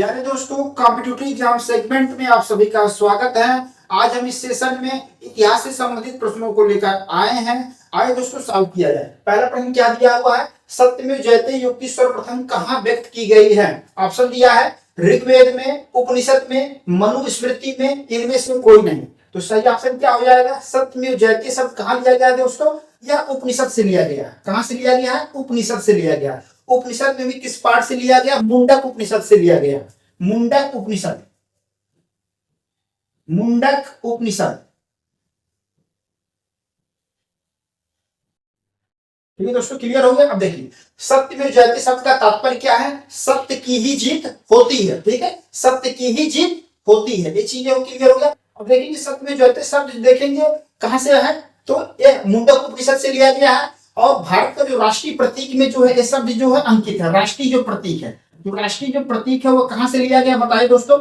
प्यारे दोस्तों, competitive exam segment में आप सभी का स्वागत है। आज हम इस सेशन में इतिहास से संबंधित प्रश्नों को लेकर आए हैं। आइए दोस्तों सॉल्व किया जाए। पहला प्रश्न क्या दिया हुआ है? सत्यमेव जयते युक्ति सर्वप्रथम कहाँ व्यक्त की गई है? ऑप्शन दिया है ऋग्वेद में, उपनिषद में, मनुस्मृति में, इनमें से कोई नहीं। तो सही ऑप्शन क्या हो जाएगा? सत्यमेव जयते शब्द कहाँ लिया गया है दोस्तों? यह उपनिषद से लिया गया है। कहाँ से लिया गया है? उपनिषद से लिया गया। उपनिषद में भी किस पाठ से लिया गया? मुंडक उपनिषद से लिया गया। मुंडक उपनिषद, मुंडक उपनिषद। ठीक है दोस्तों, क्लियर हो गया? अब देखिए, सत्यमेव जयते शब्द का तात्पर्य क्या है? सत्य की ही जीत होती है। ठीक है, सत्य की ही जीत होती है। ये चीजें क्लियर हो गया। अब देखेंगे सत्यमेव जयते शब्द देखेंगे कहां से है, तो ये मुंडक उपनिषद से लिया गया है। और भारत का जो राष्ट्रीय प्रतीक में जो है ये शब्द जो है अंकित है। राष्ट्रीय जो प्रतीक है, जो राष्ट्रीय जो प्रतीक है वो कहां से लिया गया बताइए दोस्तों?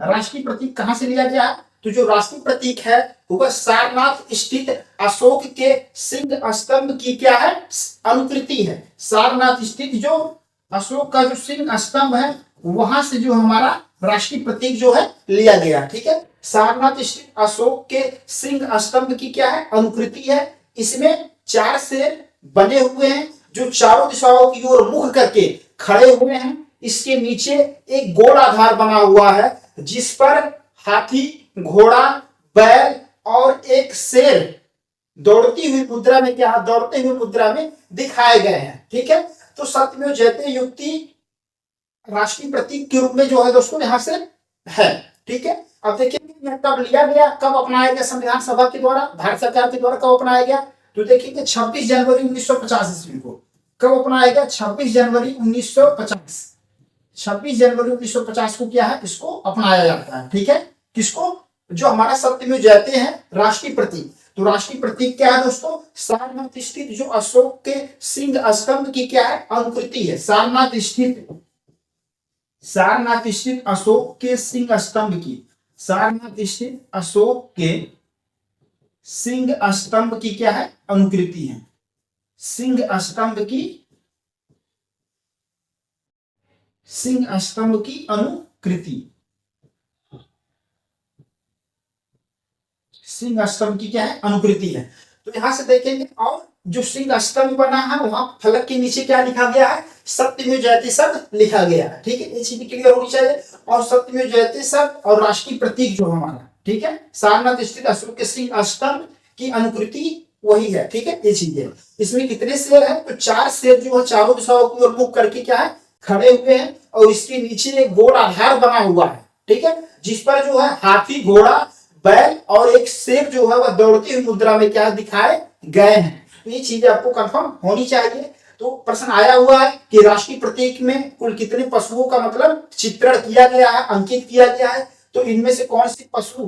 राष्ट्रीय प्रतीक कहां से लिया गया? तो जो राष्ट्रीय प्रतीक है वह सारनाथ स्थित अशोक के सिंह स्तंभ की क्या है? अनुकृति है। सारनाथ स्थित जो अशोक का जो सिंह स्तंभ है वहां से जो हमारा राष्ट्रीय प्रतीक जो है लिया गया। ठीक है, सारनाथ स्थित अशोक के सिंह स्तंभ की क्या है? अनुकृति है। इसमें 4 शेर बने हुए हैं जो चारों दिशाओं की ओर मुख करके खड़े हुए हैं। इसके नीचे एक गोल आधार बना हुआ है जिस पर हाथी, घोड़ा, बैल और एक शेर दौड़ती हुई मुद्रा में क्या, दौड़ते हुए मुद्रा में दिखाए गए हैं। ठीक है, तो सत्यमेव जयते युक्ति राष्ट्रीय प्रतीक के रूप में जो है दोस्तों यहां से है। ठीक है, अब देखिए कब लिया गया, कब अपनाया गया संविधान सभा के द्वारा, भारत सरकार के द्वारा कब अपनाया गया? तो देखिए 26 जनवरी 1950 ईस्वी को। कब अपनाया गया? 26 जनवरी 1950। 26 जनवरी 1950 को क्या है, इसको अपनाया जाता है। ठीक है, किसको? जो हमारा सत्यमेव जयते हैं राष्ट्रीय प्रतीक। तो राष्ट्रीय प्रतीक क्या है दोस्तों? सारनाथ स्थित जो अशोक के सिंह स्तंभ की क्या है? अनुकृति है। सारनाथ स्थित, सारनाथ स्थित अशोक के सिंह स्तंभ की, सारनाथ स्थित अशोक के सिंह स्तंभ की क्या है? अनुकृति है। सिंह स्तंभ की, सिंह स्तंभ की अनुकृति, सिंह स्तंभ की क्या है? अनुकृति है। तो यहां से देखेंगे, और जो सिंह स्तंभ बना है वहां फलक के नीचे क्या लिखा गया है? सत्यमेव जयते शब्द लिखा गया है। ठीक है, ये चीज क्लियर होनी चाहिए। और सत्यमेव जयते शब्द और राष्ट्रीय प्रतीक जो हमारा, ठीक है, सारनाथ स्थित अशोक के सिंह स्तंभ की अनुकृति वही है। ठीक है, ये चीज है। इसमें कितने शेर हैं? तो 4 शेर जो है चारों दिशाओं की ओर मुख करके क्या है? खड़े हुए हैं। और इसके नीचे एक गोल आधार बना हुआ है। ठीक है, जिस पर जो है हाथी, घोड़ा, बैल और एक शेर जो है वह दौड़ती हुई मुद्रा में क्या दिखाए गए हैं। तो ये चीजें आपको कंफर्म होनी चाहिए। तो प्रश्न आया हुआ है कि राष्ट्रीय प्रतीक में कुल कितने पशुओं का मतलब चित्रण किया गया है, अंकित किया गया है? तो इनमें से कौन सी पशु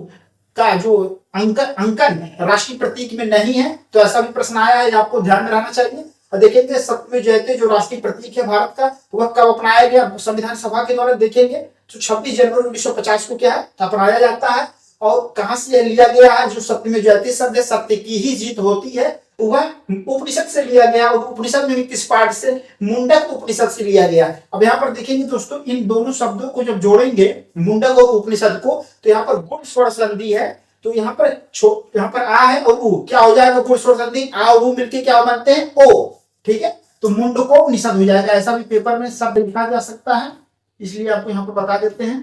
का जो अंकन राष्ट्रीय प्रतीक में नहीं है? तो ऐसा भी प्रश्न आया है, आपको ध्यान में रहना चाहिए। और देखेंगे सत्यमेव जयते जो राष्ट्रीय प्रतीक है भारत का वह कब अपनाया गया संविधान सभा के द्वारा? देखेंगे तो 26 जनवरी 1950 को क्या है अपनाया जाता है। और कहां से लिया गया है? जो सत्यमेव जयते शब्द है, सत्य की ही जीत होती है, वह उपनिषद से लिया गया। और उपनिषद में भी किस पाठ से? मुंडक उपनिषद से लिया गया। अब यहाँ पर देखेंगे दोस्तों, इन दोनों शब्दों को जब जोड़ेंगे मुंडक और उपनिषद को, तो यहाँ पर गुण स्वर संधि है। तो यहाँ पर आ है और उ क्या हो जाएगा? गुण स्वर संधि, आ और उ मिलके क्या बनते हैं? ओ। ठीक है, तो मुंडको उपनिषद हो जाएगा। ऐसा भी पेपर में शब्द लिखा जा सकता है, इसलिए आपको यहाँ पर बता देते हैं।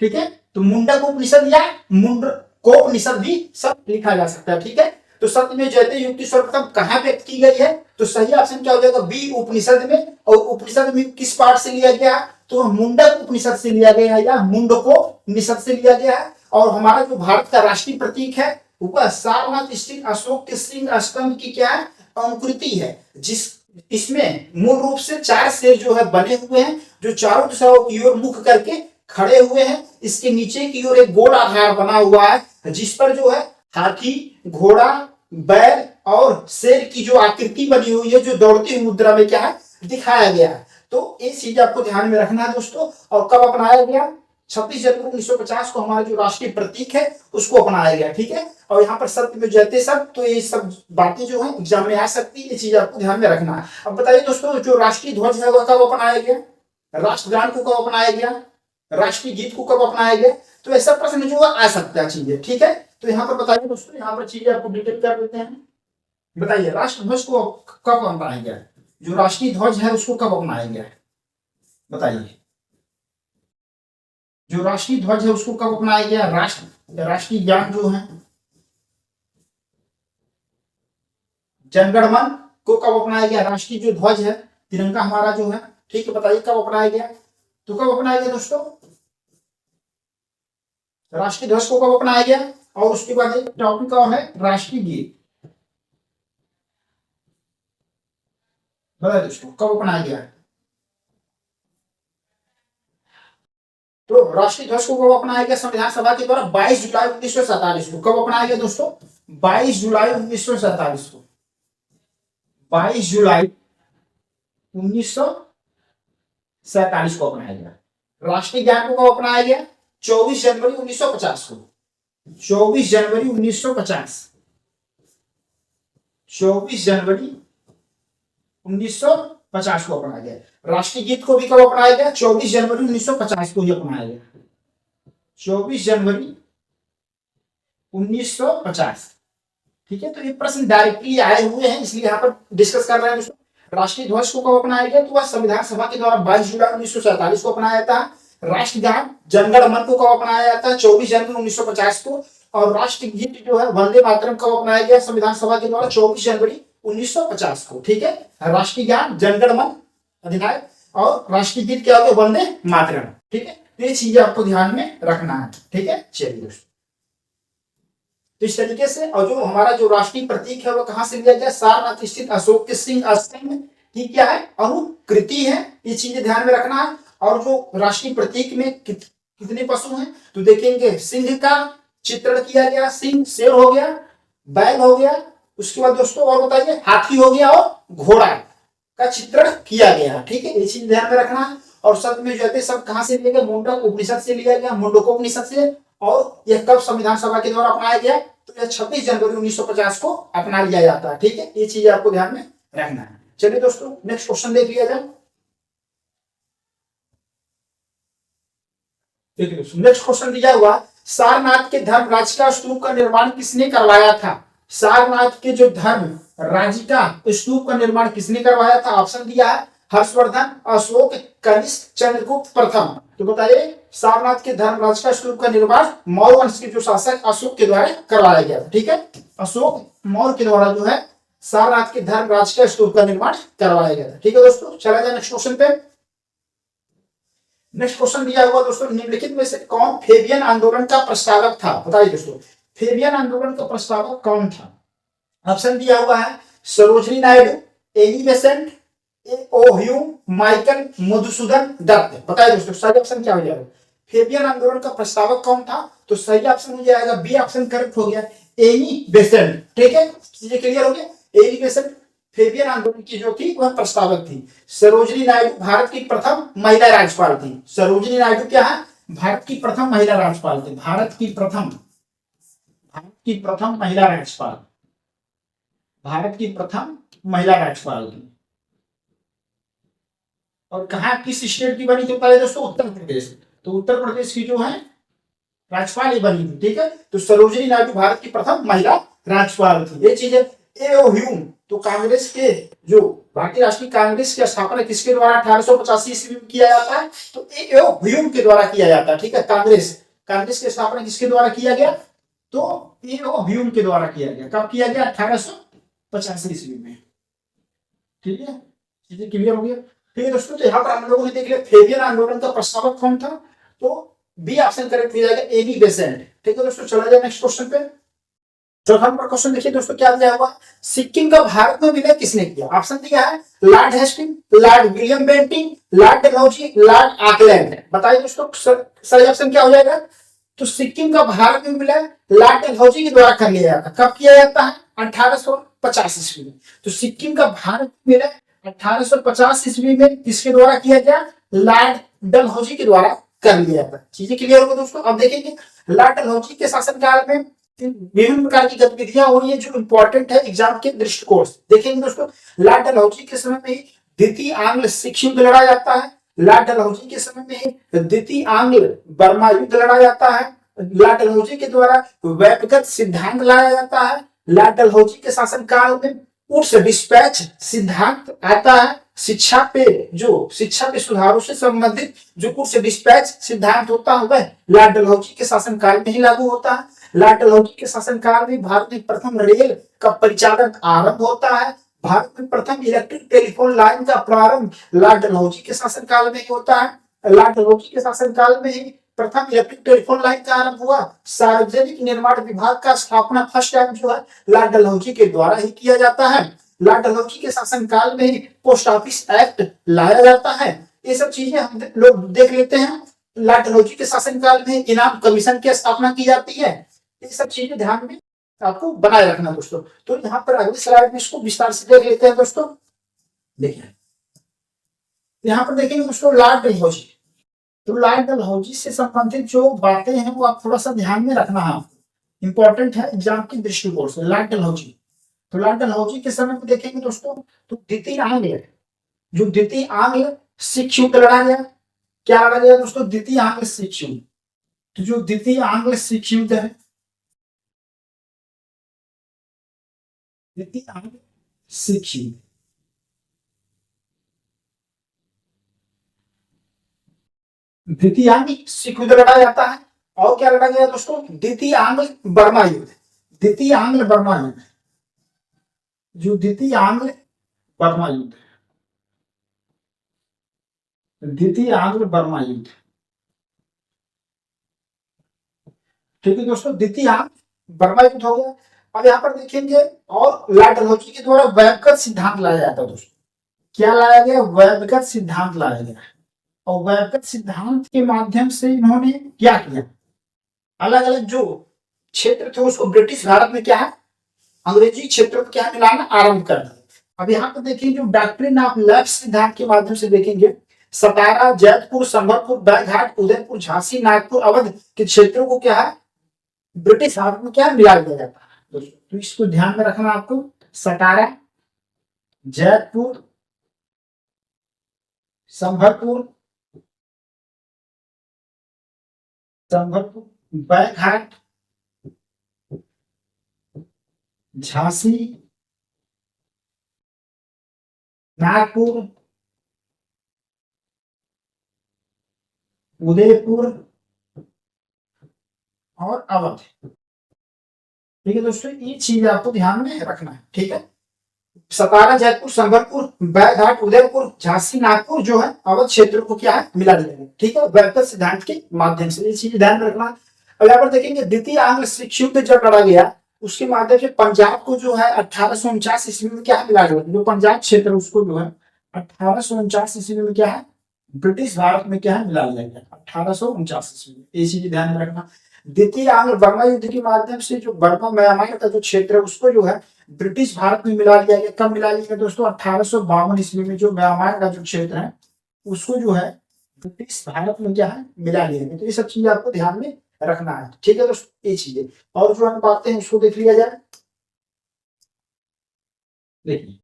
ठीक है, तो मुंडक उपनिषद या मुंडकोपनिषद भी सब लिखा जा सकता है। ठीक है, तो सत्यमेव जयते युक्ति सर्वप्रथम कहां व्यक्त की गई है? तो सही ऑप्शन क्या हो जाएगा? बी, उपनिषद में। और उपनिषद में किस पाठ से लिया गया? तो मुंडक उपनिषद से लिया गया है या मुंडकोपनिषद से लिया गया है। और हमारा जो भारत का राष्ट्रीय प्रतीक है वह सारनाथ स्थित अशोक के सिंह स्तंभ की क्या है? अनुकृति है। जिस इसमें मूल रूप से 4 शेर जो है बने हुए हैं जो चारों दिशाओं की ओर मुख करके खड़े हुए हैं। इसके नीचे की ओर एक गोल आधार बना हुआ है जिस पर जो है हाथी, घोड़ा, बैल और शेर की जो आकृति बनी हुई है जो दौड़ती हुई मुद्रा में क्या है? दिखाया गया है। तो ये चीज आपको ध्यान में रखना है दोस्तों। और कब अपनाया गया? 26 जनवरी 1950 को हमारा जो राष्ट्रीय प्रतीक है उसको अपनाया गया, ठीक है। और यहाँ पर सत्य में जयते सब, तो ये सब बातें जो है एग्जाम में आ सकती है, ये चीज आपको ध्यान में रखना है। अब बताइए दोस्तों, जो राष्ट्रीय ध्वज है वह कब अपनाया गया, राष्ट्रगान को कब अपनाया गया, राष्ट्रीय गीत को कब अपनाया गया, तो ऐसा प्रश्न जो है आ सकता है चीजें, ठीक है। तो यहाँ पर बताइए दोस्तों, यहाँ पर चीजें आपको डिटेल कर देते हैं। बताइए राष्ट्र ध्वज को कब अपनाया गया, जो राष्ट्रीय ध्वज है उसको कब अपनाया गया, बताइए। जो राष्ट्रीय ध्वज है उसको कब अपनाया गया, राष्ट्रीय गान जो है जनगण मन को कब अपनाया गया, राष्ट्रीय जो ध्वज है तिरंगा हमारा जो है, ठीक है, बताइए कब अपनाया गया। तो कब अपनाया गया दोस्तों, राष्ट्रीय ध्वज को कब अपनाया गया। और उसके बाद एक टॉपिक और है राष्ट्रीय गीत, बताइए दोस्तों कब अपनाया गया। तो राष्ट्रीय ध्वज को कब अपनाया गया, संविधान सभा के द्वारा 22 जुलाई 1947 को। कब अपनाया गया दोस्तों, 22 जुलाई 1947 को, 22 जुलाई 1947 को अपनाया गया। राष्ट्रीय गान को कब अपनाया गया, 24 जनवरी 1950 को, 24 जनवरी 1950, 24 जनवरी 1950 को अपनाया गया। राष्ट्रीय गीत को भी कब अपनाया गया, 24 जनवरी 1950 को ही अपनाया गया, 24 जनवरी 1950, ठीक है। तो ये प्रश्न डायरेक्टली आए हुए हैं, इसलिए यहाँ पर डिस्कस कर रहे हैं। राष्ट्रीय ध्वज को कब अपनाया गया, तो वह संविधान सभा के द्वारा 22 जुलाई 1947 को अपनाया था। राष्ट्रगान जनगण मन को कब अपनाया जाता है, 24 जनवरी 1950 को। और राष्ट्रीय गीत जो है वंदे मातरम कब अपनाया गया, संविधान सभा के द्वारा 24 जनवरी 1950 को, ठीक है। राष्ट्रीय गान जनगण मन अधिनायक और राष्ट्रीय गीत क्या होगा, वंदे मातरम, ठीक है। तो ये चीजें आपको ध्यान में रखना है, ठीक है। चलिए दोस्तों, तो इस तरीके से, और जो हमारा जो राष्ट्रीय प्रतीक है वो कहां से लिया गया, सारनाथ स्थित अशोक के सिंह स्तंभ की क्या है, अनुकृति है, ये चीजें ध्यान में रखना है। और जो राष्ट्रीय प्रतीक में कितने पशु हैं, तो देखेंगे सिंह का चित्रण किया गया, सिंह शेर हो गया, बैल हो गया, उसके बाद दोस्तों और बताइए हाथी हो गया और घोड़ा का चित्रण किया गया, ठीक है। ये चीज ध्यान में रखना है। और शब्द में जो है सब कहां से लिया गया, मुंडक उपनिषद से लिया गया, मुंडकोपनिषद से। और यह कब संविधान सभा के द्वारा अपनाया गया, तो यह 26 जनवरी 1950 को अपना लिया जाता है, ठीक है। ये चीज आपको ध्यान में रखना है। चलिए दोस्तों, नेक्स्ट क्वेश्चन देख लिया जाए। नेक्स्ट क्वेश्चन दिया हुआ, सारनाथ के धर्मराज का स्तूप का निर्माण किसने करवाया था। सारनाथ के जो धर्म राज्य का स्तूप का निर्माण किसने करवाया था। ऑप्शन दिया है हर्षवर्धन, अशोक, कनिष्क, चंद्रगुप्त प्रथम। तो बताइए सारनाथ के धर्मराज का स्तूप का निर्माण मौर्य वंश के जो शासक अशोक के द्वारा करवाया गया था, ठीक है। अशोक मौर्य के द्वारा जो है सारनाथ के धर्मराज का स्तूप का निर्माण करवाया गया था, ठीक है दोस्तों। चला जाए नेक्स्ट क्वेश्चन पे। नेक्स्ट क्वेश्चन दिया हुआ दोस्तों, निम्नलिखित में से कौन फेबियन आंदोलन का प्रस्तावक था। बताइए दोस्तों फेबियन आंदोलन का प्रस्तावक कौन था। ऑप्शन दिया हुआ है Sarojini Naidu, Annie Besant, O Hume, Michael Madhusudan Dutt. बताइए दोस्तों सही ऑप्शन क्या हो जाएगा। फेबियन आंदोलन का प्रस्तावक कौन था, तो सही ऑप्शन हो जाएगा बी ऑप्शन करेक्ट हो गया, एनी बेसेंट, ठीक है। चीजें क्लियर हो गया। एनी बेसेंट फेबियन आंदोलन की जो थी वह प्रस्तावक थी। सरोजिनी नायडू भारत की प्रथम महिला राज्यपाल थी। सरोजिनी नायडू क्या है, भारत की प्रथम महिला राज्यपाल थी। भारत की प्रथम महिला राज्यपाल, भारत की प्रथम महिला राज्यपाल थी। और कहा किस स्टेट की बनी थी पहले दोस्तों, उत्तर प्रदेश। तो उत्तर प्रदेश की जो है राज्यपाल ये बनी थी, ठीक है। तो सरोजिनी नायडू भारत की प्रथम महिला राज्यपाल थी, ये चीज है। ए.ओ. ह्यूम, तो कांग्रेस के जो भारतीय राष्ट्रीय कांग्रेस की स्थापना किसके द्वारा 1885 ईस्वी में किया जाता है, तो ए.ओ. ह्यूम के द्वारा किया जाता है, ठीक है। कांग्रेस की स्थापना किसके द्वारा किया गया, तो ए.ओ. ह्यूम के द्वारा किया गया। कब किया गया, 1885 ईस्वी में, ठीक है। चीजें क्लियर हो गया, ठीक है दोस्तों। तो यहाँ पर हम लोगों ने देख लिया फेबियन आंदोलन का प्रस्तावक कौन था, तो बी ऑप्शन करेक्ट हो जाएगा, एनी बेसेंट, ठीक है दोस्तों। चला जाए नेक्स्ट क्वेश्चन पे। चौथा नंबर क्वेश्चन देखिए दोस्तों क्या दिया हुआ, सिक्किम का भारत में विलय किसने किया। ऑप्शन दिया है Lord Hastings, Lord William Bentinck, Lord Dalhousie, Lord Auckland. बताइए दोस्तों सही ऑप्शन क्या हो जाएगा। तो सिक्किम का भारत में विलय लॉर्ड डलहौजी के द्वारा कर लिया जाता। कब किया जाता है, 1850 ईस्वी में। तो सिक्किम का भारत में विलय 1850 ईस्वी में किसके द्वारा किया गया, लॉर्ड डलहौजी के द्वारा कर लिया था। चीजें क्लियर होगी दोस्तों। अब देखेंगे लॉर्ड डलहौजी के शासनकाल में विभिन्न प्रकार की गतिविधियां हुई है जो इंपॉर्टेंट है एग्जाम के दृष्टिकोण से। देखेंगे दोस्तों लॉर्ड डलहौजी के समय में द्वितीय आंग्ल सिख युद्ध लड़ा जाता है। लॉर्ड डलहौजी के समय में द्वितीय आंग्ल बर्मा युद्ध लड़ा जाता है। लॉर्ड डलहौजी के द्वारा व्यक्तिगत सिद्धांत लाया जाता है। लॉर्ड डलहौजी के शासनकाल में उर्स डिस्पैच सिद्धांत आता है। शिक्षा पे सुधारों से संबंधित जो उर्स डिस्पैच सिद्धांत होता है वह लॉर्ड डलहौजी के शासनकाल में ही लागू होता है। लॉर्ड डलहौजी के शासनकाल में भारत में प्रथम रेल का परिचालन आरंभ होता है। भारत में प्रथम इलेक्ट्रिक टेलीफोन लाइन का प्रारंभ लॉर्ड डलहौजी के शासनकाल में ही होता है। लॉर्ड डलहौजी के शासनकाल में ही प्रथम इलेक्ट्रिक टेलीफोन लाइन का आरंभ हुआ। सार्वजनिक निर्माण विभाग का स्थापना फर्स्ट टाइम जो है लॉर्ड डलहौजी के द्वारा ही किया जाता है। लॉर्ड डलहौजी के शासनकाल में ही पोस्ट ऑफिस एक्ट लाया जाता है। ये सब चीजें हम लोग देख लेते हैं। लॉर्ड डलहौजी के शासनकाल में इनाम कमीशन की स्थापना की जाती है। ये सब चीजें ध्यान में आपको बनाए रखना दोस्तों। तो यहाँ पर अगली स्लाइड में इसको विस्तार से देख लेते हैं दोस्तों। देखिए यहाँ पर देखेंगे दोस्तों लॉर्ड डलहौजी। तो लॉर्ड डलहौजी से संबंधित जो बातें हैं वो आप थोड़ा सा ध्यान में रखना है, इंपॉर्टेंट है एग्जाम की दृष्टिकोण से। लॉर्ड डलहौजी, तो लॉर्ड डलहौजी के समय में देखेंगे दोस्तों तो द्वितीय आंग्ल सिख युद्ध लड़ा गया। क्या लड़ा गया दोस्तों? द्वितीय आंग्ल सिख युद्ध। तो जो द्वितीय आंग्ल सिख युद्ध है, द्वितीय आंग्ल सिख युद्ध, द्वितीय आंग्ल सिख युद्ध लड़ा जाता है। और क्या लड़ा गया दोस्तों? द्वितीय आंग्ल बर्मा युद्ध। द्वितीय आंग्ल बर्मा युद्ध, जो द्वितीय आंग्ल बर्मा युद्ध, द्वितीय आंग्ल बर्मा युद्ध, ठीक है दोस्तों, द्वितीय आंग्ल बर्मा युद्ध हो गया। अब यहाँ पर देखेंगे और लॉर्ड डलहौजी के द्वारा व्यक्तिगत सिद्धांत लाया जाता है दोस्तों। क्या लाया गया? व्यक्तिगत सिद्धांत लाया गया। और व्यक्तिगत सिद्धांत के माध्यम से इन्होंने क्या किया? अलग अलग जो क्षेत्र थे उसको ब्रिटिश भारत में क्या है अंग्रेजी क्षेत्र में क्या मिलाना आरंभ कर दिया। अब यहाँ पर देखिए जो डॉक्ट्रिन ऑफ लेफ्ट सिद्धांत के माध्यम से देखेंगे सतारा, जैतपुर, संबलपुर, बैघाट, उदयपुर, झांसी, नागपुर, अवध के क्षेत्रों को क्या है ब्रिटिश भारत में क्या मिला दिया जाता है दोस्तों। तो इसको ध्यान में रखना आपको। सतारा, जैतपुर, संबलपुर, बैघाट, झांसी, नागपुर, उदयपुर और अवध। ठीक है दोस्तों, ये चीज आपको ध्यान में रखना है। ठीक है, सतारा, जयपुर, संबलपुर, बैघाट, उदयपुर, झांसी, नागपुर जो है अवध क्षेत्र को क्या है मिला दिया गया। ठीक है, व्यक्तिगत सिद्धांत के माध्यम से ये चीज ध्यान रखना। अब यहाँ पर देखेंगे द्वितीय आंग्ल सिख युद्ध जब लड़ा गया उसके माध्यम से पंजाब को जो है 1849 ईस्वी में क्या मिला गया, जो पंजाब क्षेत्र उसको जो है 1849 ईस्वी में क्या है ब्रिटिश भारत में क्या है मिला दिया गया 1849 ईस्वी में। ये चीज ध्यान में रखना। द्वितीय आंग्ल बर्मा युद्ध के माध्यम से जो बर्मा म्यांमार का जो क्षेत्र है उसको जो है ब्रिटिश भारत में मिला लिया गया। कब मिला लिया गया दोस्तों? 1852 ईस्वी में जो म्यांमार का जो क्षेत्र है उसको जो है ब्रिटिश भारत में क्या है मिला लिया गया। तो ये सब चीजें आपको ध्यान में रखना है। ठीक है दोस्तों, ये चीजें और जो हम बातें हैं उसको देख लिया जाए। देखिए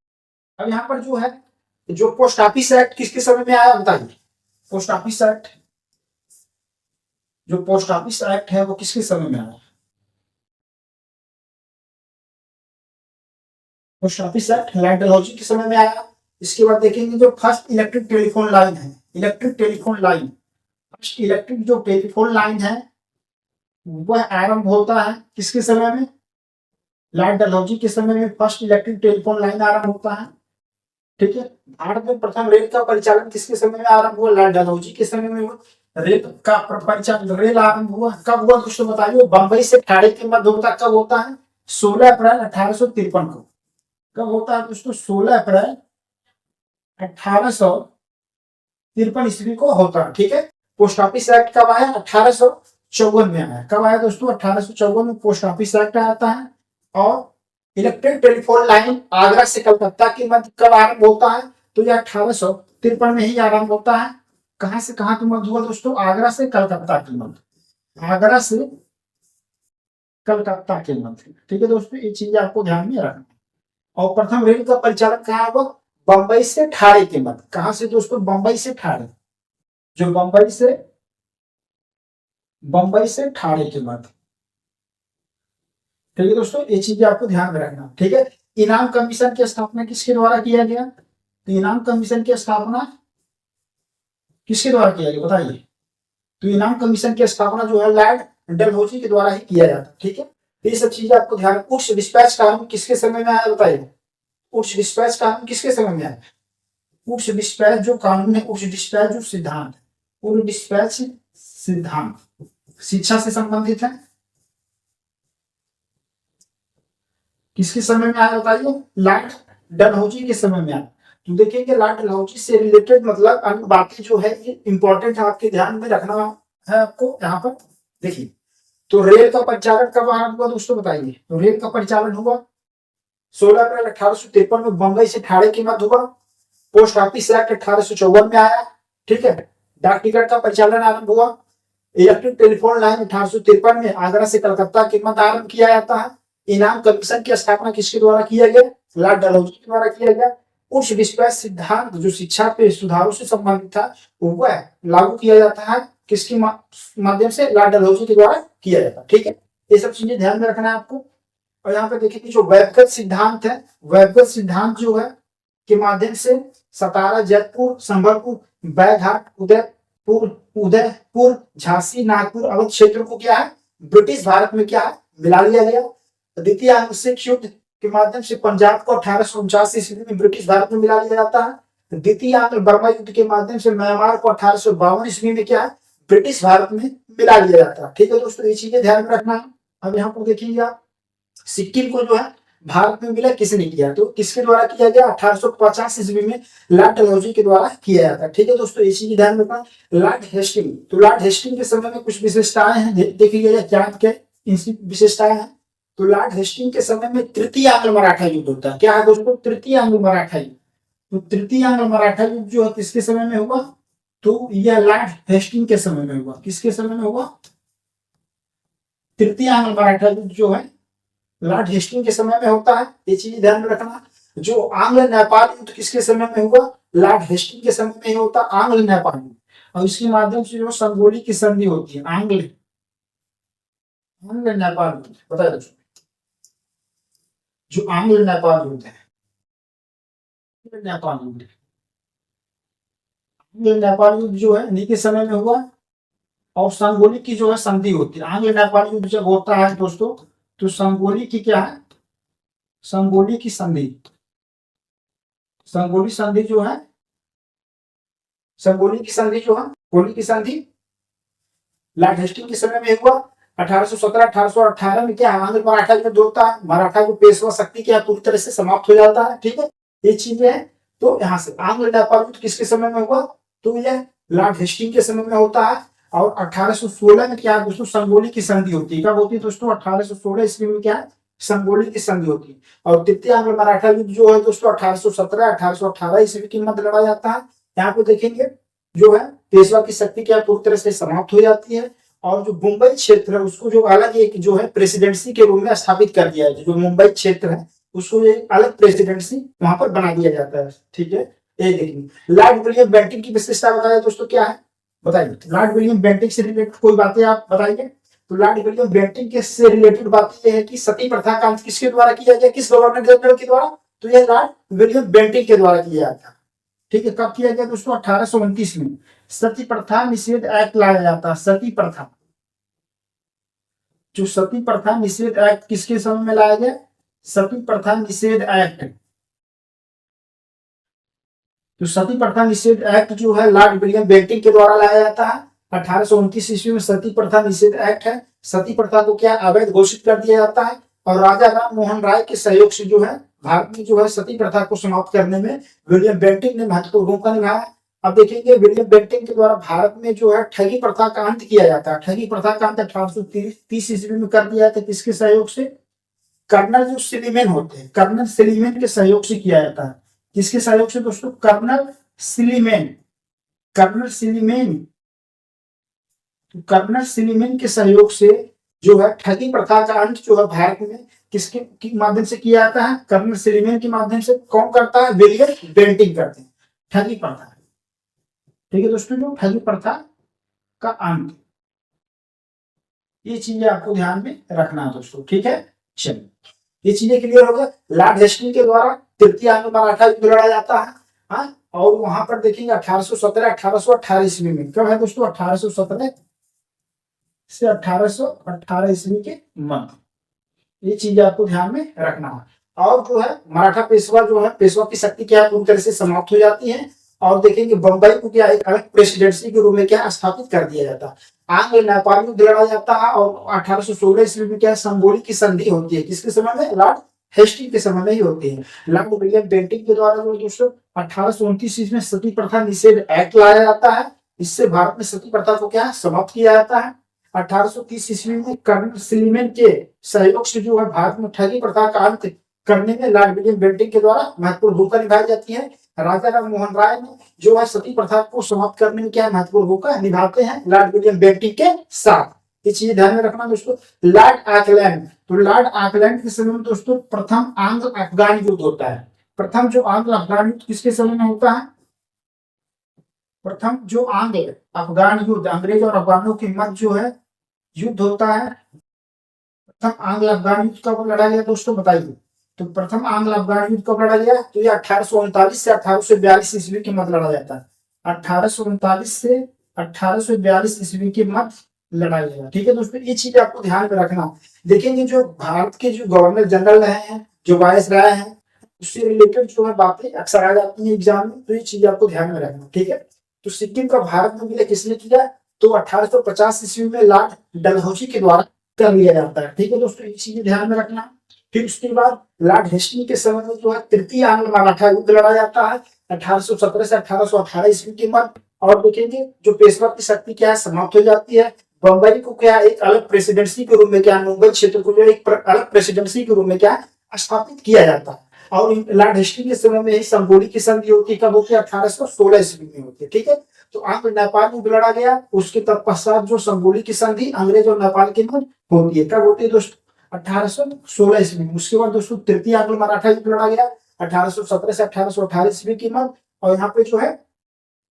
अब यहाँ पर जो है जो पोस्ट ऑफिस एक्ट किसके समय में आया बताइए। पोस्ट ऑफिस एक्ट, जो पोस्ट ऑफिस एक्ट है वो किसके समय में आया? Post office act Lord Dalhousie के समय में आया। इसके बाद देखेंगे जो फर्स्ट इलेक्ट्रिक टेलीफोन लाइन है, electric telephone line, first electric जो टेलीफोन लाइन है वह आरंभ होता है किसके समय में? लॉर्ड डलहौजी के समय में फर्स्ट इलेक्ट्रिक टेलीफोन लाइन आरंभ होता है। ठीक है, भारत में प्रथम रेल का परिचालन किसके समय में आरंभ हुआ? लॉर्ड डलहौजी के समय में रेल का परिचालन, रेल आरंभ हुआ। कब हुआ दोस्तों बताइए? बंबई से ठाणे के मध्य तक कब होता है? 16 अप्रैल 1853 को। कब होता है दोस्तों? 16 अप्रैल 1853 ईस्वी को होता है। ठीक है, पोस्ट ऑफिस एक्ट कब आया? 1854 में आया। कब आया दोस्तों? 1854 में पोस्ट ऑफिस एक्ट आता है। और इलेक्ट्रिक टेलीफोन लाइन आगरा से कलकत्ता के मध्य कब आरंभ होता है? तो यह 1853 में ही आरंभ होता है। कहां से कहां की मध्य हुआ दोस्तों? आगरा से कलकत्ता की मध्य, आगरा से कलकत्ता के मध्य। ठीक है दोस्तों, ये चीज आपको ध्यान में रखना। और प्रथम रेल का परिचालन कहाँ हुआ? बंबई से ठाणे के मध्य। कहां से दोस्तों? बंबई से ठाणे। जो बंबई से ठाणे के मध्य। ठीक है दोस्तों, ये चीजें आपको ध्यान में रखना। ठीक है, इनाम कमीशन की स्थापना किसके द्वारा किया गया? तो इनाम कमीशन की स्थापना किसके द्वारा किया गया बताइए? तो इनाम कमीशन की स्थापना जो है लॉर्ड डलहौजी के द्वारा ही किया जाता है। ठीक है, तो ये सब चीजें आपको ध्यान। उच्च डिस्पैच कानून किसके समय में आया बताइए? उच्च डिस्पैच कानून किसके समय में आया? उच्च डिस्पैच जो कानून है, उच्च डिस्पैच जो सिद्धांत, उच्च डिस्पैच सिद्धांत शिक्षा से संबंधित है। किसके समय में आया बताइए? लॉर्ड डलहौजी के समय में आया। तो देखिए लॉर्ड डलहौजी से रिलेटेड मतलब अन्य बातें जो है ये इंपॉर्टेंट है, आपके ध्यान में रखना है आपको यहाँ पर। देखिए, तो रेल का परिचालन कब आरंभ हुआ दोस्तों बताइए? तो रेल का परिचालन हुआ 16 अप्रैल 1853 में बंबई से ठाणे के मध्य हुआ। पोस्ट ऑफिस एक्ट 1854 में आया। ठीक है, डाक टिकट का परिचालन आरंभ हुआ। इलेक्ट्रिक टेलीफोन लाइन 1853 में आगरा से कलकत्ता के मध्य आरंभ किया जाता है। इनाम कमीशन की स्थापना किसके द्वारा किया गया? लॉर्ड डलहौजी के द्वारा किया गया। उच्च डिस्पैच सिद्धांत जो शिक्षा पे सुधारों से संबंधित था वह लागू किया जाता है किसके माध्यम से? लॉर्ड डलहौजी के द्वारा किया जाता है। ठीक है, ये सब चीजें ध्यान में रखना है आपको। और यहाँ पे देखिए कि जो वैभगत सिद्धांत है, वैभगत सिद्धांत जो है के माध्यम से सतारा, जयपुर, संबलपुर, बैघाट, उदयपुर, झांसी, नागपुर अवध क्षेत्र को क्या है? ब्रिटिश भारत में क्या है? मिला लिया गया। द्वितीय आंशिक युद्ध के माध्यम से पंजाब को 1849 ईस्वी में ब्रिटिश भारत में मिला लिया जाता है। द्वितीय आंग्ल बर्मा युद्ध के माध्यम से म्यांमार को 1852 ईस्वी में क्या है? ब्रिटिश भारत में मिला लिया जाता है। ठीक है दोस्तों, ये चीजें ध्यान में रखना है। अब यहाँ पर देखिए आप, सिक्किम को जो है भारत में मिला किसने किया? तो किसके द्वारा किया गया? 1850 ईस्वी में लॉर्ड डलहौजी के द्वारा किया जाता है। ठीक है दोस्तों, ये चीज ध्यान रखना। लॉर्ड हेस्टिंग, तो लॉर्ड हेस्टिंग के समय में कुछ विशेषताएं हैं, देखिए क्या क्या विशेषताएं हैं। तो लॉर्ड हेस्टिंग के समय में तृतीय आंग्ल मराठा युद्ध होता है। क्या है दोस्तों? तृतीय आंग्ल मराठा युद्ध। तो तृतीय आंग्ल मराठा युद्ध जो है किसके समय में हुआ? तो यह लॉर्ड हेस्टिंग के समय में हुआ। किसके समय में हुआ? तृतीय आंग्ल मराठा युद्ध जो है लॉर्ड हेस्टिंग के समय में होता है। ये चीज ध्यान में रखना। जो आंग्ल नेपाल युद्ध किसके समय में हुआ? लॉर्ड हेस्टिंग के समय में होता आंग्ल नेपाल युद्ध। और इसके माध्यम से जो संगोली की संधि होती है, आंग्ल नेपाल युद्ध। बताया दोस्तों, जो आंग्ल नेपाल युद्ध है, नेपाल युद्ध, आंग्ल नेपाल युद्ध जो है इन्हीं के समय में हुआ। और संगोली की जो है संधि होती है। आंग्ल नेपाल युद्ध जब होता है दोस्तों, तो संगोली की क्या है? संगोली की संधि, संगोली संधि जो है, संगोली की संधि जो है, गोली की संधि लॉर्ड हेस्टिंग के समय में हुआ। 1817 1818 में क्या है? आंग्ल मराठा युद्ध होता है। मराठा जो पेशवा शक्ति क्या पूरी तरह से समाप्त हो जाता है। ठीक है, ये चीजें हैं। तो यहाँ से आंग्ल नेपाल युद्ध किसके समय में हुआ? तो यह लॉर्ड हेस्टिंग के समय में होता है। और 1816 में क्या दोस्तों? संगोली की संधि होती है। क्या होती है दोस्तों? 1816 ईस्वी में क्या है? संगोली की संधि होती है। और तृतीय आंग्ल मराठा युद्ध जो है दोस्तों 1817 1818 ईस्वी के मध्य लड़ा जाता है। यहाँ पे देखेंगे जो है पेशवा की शक्ति क्या पूरी तरह से समाप्त हो जाती है। और जो मुंबई क्षेत्र है उसको जो अलग एक जो है प्रेसिडेंसी के रूप में स्थापित कर दिया है। जो मुंबई क्षेत्र है उसको एक अलग प्रेसिडेंसी वहां पर बना दिया जाता है। ठीक है, ये देखिए लॉर्ड विलियम बेंटिंग की विशेषता बताया दोस्तों, क्या है बताइए? लॉर्ड विलियम बेंटिंग से रिलेटेड कोई बातें आप बताइए। तो लॉर्ड विलियम बेंटिंग के से रिलेटेड बात यह है कि सती प्रथा का अंत किसके द्वारा किया गया? किस गवर्नर जनरल के द्वारा? तो यह लॉर्ड विलियम बेंटिंग के द्वारा किया जाता है। ठीक है, कब किया गया दोस्तों? 1829 में सती प्रथा निषेध एक्ट लाया जाता है। सती प्रथा, जो सती प्रथा निषेध एक्ट किसके समय में लाया गया? सती प्रथा निषेध एक्ट। तो सती प्रथा निषेध एक्ट जो है लॉर्ड विलियम बेंटिंग के द्वारा लाया जाता है। 1829 ईस्वी में सती प्रथा निषेध एक्ट है। सती प्रथा को क्या अवैध घोषित कर दिया जाता है। और राजा राम मोहन राय के सहयोग से जो है भारत में जो है सती प्रथा को समाप्त करने में विलियम बेंटिंग ने महत्वपूर्ण भूमिका निभाया। अब देखेंगे विलियम बेंटिंग के द्वारा भारत में जो है ठगी प्रथा का अंत किया जाता है। ठगी प्रथा का अंत 1830 ईस्वी में कर दिया जाता है। किसके सहयोग से? कर्नल जो सिलीमेन होते हैं, कर्नल सिलीमेन के सहयोग से किया जाता है। किसके सहयोग से दोस्तों? कर्नल सिलीमेन, कर्नल सिलीमेन, कर्नल सिलीमेन के सहयोग से जो है ठगी प्रथा का अंत जो है भारत में किसके माध्यम से किया जाता है? कर्नल सिलीमेन के माध्यम से। कौन करता है? विलियम बेंटिंक करते हैं ठगी प्रथा। ठीक है दोस्तों, जो ठगी प्रथा का अंत, ये चीजें आपको ध्यान में रखना है दोस्तों। ठीक है, चलिए ये चीजें क्लियर हो गया। लॉर्ड हेस्टिंग्स के द्वारा तृतीय आंग्ल मराठा युद्ध लड़ा जाता है। हाँ, और वहां पर देखेंगे 1817 1818 ईस्वी में। कब है दोस्तों? 1817 से 1818 ईस्वी के मध्य। ये चीज आपको ध्यान में रखना है। और जो है मराठा पेशवा जो है, पेशवा की शक्ति क्या है, पूरी तरह से समाप्त हो जाती है। और देखेंगे बंबई को क्या एक अलग प्रेसिडेंसी के रूप में क्या स्थापित कर दिया जाता है। आंग्ल नेपाल युद्ध लड़ा जाता है। और 1816 ईस्वी में क्या संगोली की संधि होती है। किसके समय में? लॉर्ड हेस्टिंग्स के समय में ही होती है। लॉर्ड विलियम बेंटिंक के द्वारा जो दोस्तों 1829 ईस्वी में सती प्रथा निषेध एक्ट लाया जाता है। इससे भारत में सती प्रथा को क्या समाप्त किया जाता है। 1830 ईस्वी में कर्नल सिलीमेन के सहयोग से जो है भारत में ठगी प्रथा का अंत करने में लॉर्ड विलियम बेंटिंक के द्वारा महत्वपूर्ण भूमिका निभाई जाती है। राजा राम मोहन राय ने जो है सती प्रथा को समाप्त करने में क्या महत्वपूर्ण भूमिका निभाते हैं लॉर्ड विलियम बेंटिंक के साथ। ये चीज ध्यान में रखना दोस्तों। लॉर्ड ऑकलैंड, तो लॉर्ड ऑकलैंड के समय में दोस्तों प्रथम आंग्ल अफगान युद्ध होता है। प्रथम जो आंग्ल अफगान युद्ध किसके समय में होता है? प्रथम जो आंग्ल अफगान युद्ध, अंग्रेज और अफगानों के मध्य जो है युद्ध होता है। प्रथम आंग्ल अफगान युद्ध कब लड़ा गया दोस्तों? बताइए। तो प्रथम आंग्ल अफगान युद्ध कब लड़ा गया? तो ये 1839 से 1842 ईस्वी के मध्य लड़ा जाता है। 1839 से 1842 ईस्वी के मध्य लड़ा गया। ठीक है दोस्तों, ये चीज आपको ध्यान में रखना। देखेंगे जो भारत के जो गवर्नर जनरल रहे हैं, जो वायस राय हैं, उससे रिलेटेड जो है बातें अक्सर आ जाती है एग्जाम में। तो ये चीज आपको ध्यान में रखना। ठीक है, तो सिक्किम का भारत में विलय किसने किया? तो 1850 ईस्वी में लॉर्ड डलहौजी के द्वारा कर लिया जाता है। ठीक है दोस्तों, ये चीजें ध्यान में रखना। फिर उसके बाद लॉर्ड हेस्टिंग्स के समय में जो है तृतीय आंग्ल मराठा युद्ध लड़ा जाता है 1817 से 1818 ईस्वी के मध्य। और देखेंगे जो पेशवा की शक्ति क्या है समाप्त हो जाती है। बंबई को क्या एक अलग प्रेसिडेंसी के रूप में क्या, मुंबई क्षेत्र को जो एक अलग प्रेसिडेंसी के रूप में क्या स्थापित किया जाता है। और लॉर्ड हेस्टिंग्स के समय में ही संगोली की संधि होती है। कब होती है? 1816 ईस्वी में होती है। ठीक है, तो आंग्ल नेपाल युद्ध लड़ा गया। उसके तत्पश्चात जो संगोली की संधि अंग्रेज और नेपाल के मध्य होती है। कब होती है दोस्तों? 1816 ईस्वी में। उसके बाद दोस्तों तृतीय आंग्ल मराठा युद्ध लड़ा गया 1817 से 1818 ईस्वी की मध्य। और यहाँ पे जो है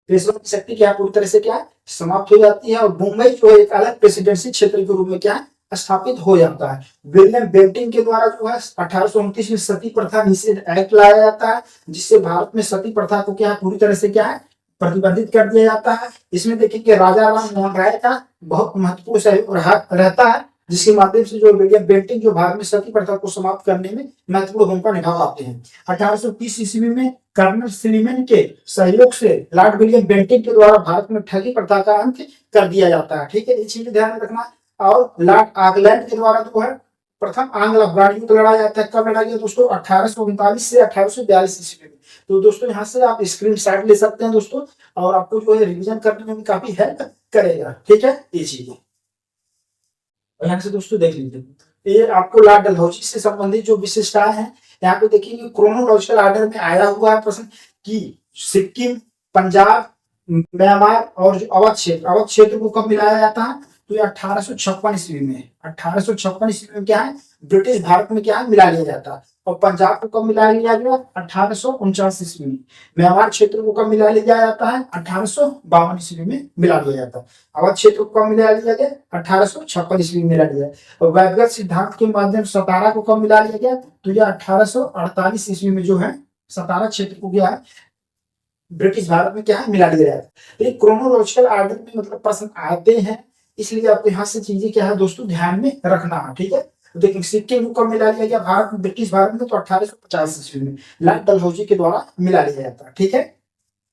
पेशवा की शक्ति क्या पूरी तरह से क्या समाप्त हो जाती है। और मुंबई जो है एक अलग प्रेसिडेंसी क्षेत्र के रूप में क्या स्थापित हो जाता है। विलियम बेंटिंक के द्वारा जो है 1829 में सती प्रथा निषेध एक्ट लाया जाता है, जिससे भारत में सती प्रथा को क्या पूरी तरह से क्या है प्रतिबंधित कर दिया जाता है। इसमें देखिए राजा राम मोहन राय का बहुत महत्वपूर्ण सहयोग रहता है, जिसके माध्यम से जो विलियम बेंटिंक जो भारत में सती प्रथा को समाप्त करने में महत्वपूर्ण भूमिका निभा पाते हैं। 1830 ईस्वी में कर्नल सिलीमेन के सहयोग से लॉर्ड विलियम बेंटिंक के द्वारा भारत में ठगी प्रथा का अंत कर दिया जाता है। ठीक है, इस चीज ध्यान में रखना। और लॉर्ड ऑकलैंड के द्वारा जो है प्रथम आंग्ल अफगान युद्ध लड़ा जाता है। कब लड़ा गया दोस्तों? 1839 से 1842 ईस्वी में। तो दोस्तों यहाँ से आप स्क्रीन शॉट ले सकते हैं दोस्तों, और आपको जो है रिवीजन करने में भी काफी हेल्प करेगा। ठीक है, ये चीजें यहाँ से दोस्तों देख लीजिए। ये आपको लॉर्ड डलहौजी से संबंधित जो विशेषताएं हैं यहाँ पे देखिए क्रोनोलॉजिकल ऑर्डर में आया हुआ है प्रश्न कि सिक्किम, पंजाब, म्यांमार और जो अवध क्षेत्र को कब मिलाया जाता है? तो ये 1856 ईस्वी में। 1856 ईस्वी में क्या है ब्रिटिश भारत में क्या है मिला लिया जाता है। और पंजाब को कब मिला लिया गया? 1849 ईस्वी में। म्यांमार क्षेत्र को कब मिला लिया जाता है? 1852 ईस्वी में मिला लिया जाता है। अवध क्षेत्र को कब मिला लिया गया? 1856 ईस्वी में मिला लिया। और वैदिक सिद्धांत के माध्यम से सतारा को कब मिला लिया गया? तो यह 1848 ईस्वी में जो है सतारा क्षेत्र को क्या है ब्रिटिश भारत में क्या है मिला लिया जाता है। तो ये क्रोनोलॉजिकल ऑर्डर में मतलब प्रश्न आते हैं, इसलिए आपको यहाँ से चीजें क्या है दोस्तों ध्यान में रखना है। ठीक है, तो देखिए सिक्किम को कब मिला लिया गया भारत में ब्रिटिश भारत में? तो 1850 ईस्वी में लॉर्ड डलहौजी के द्वारा मिला लिया जाता है। ठीक है,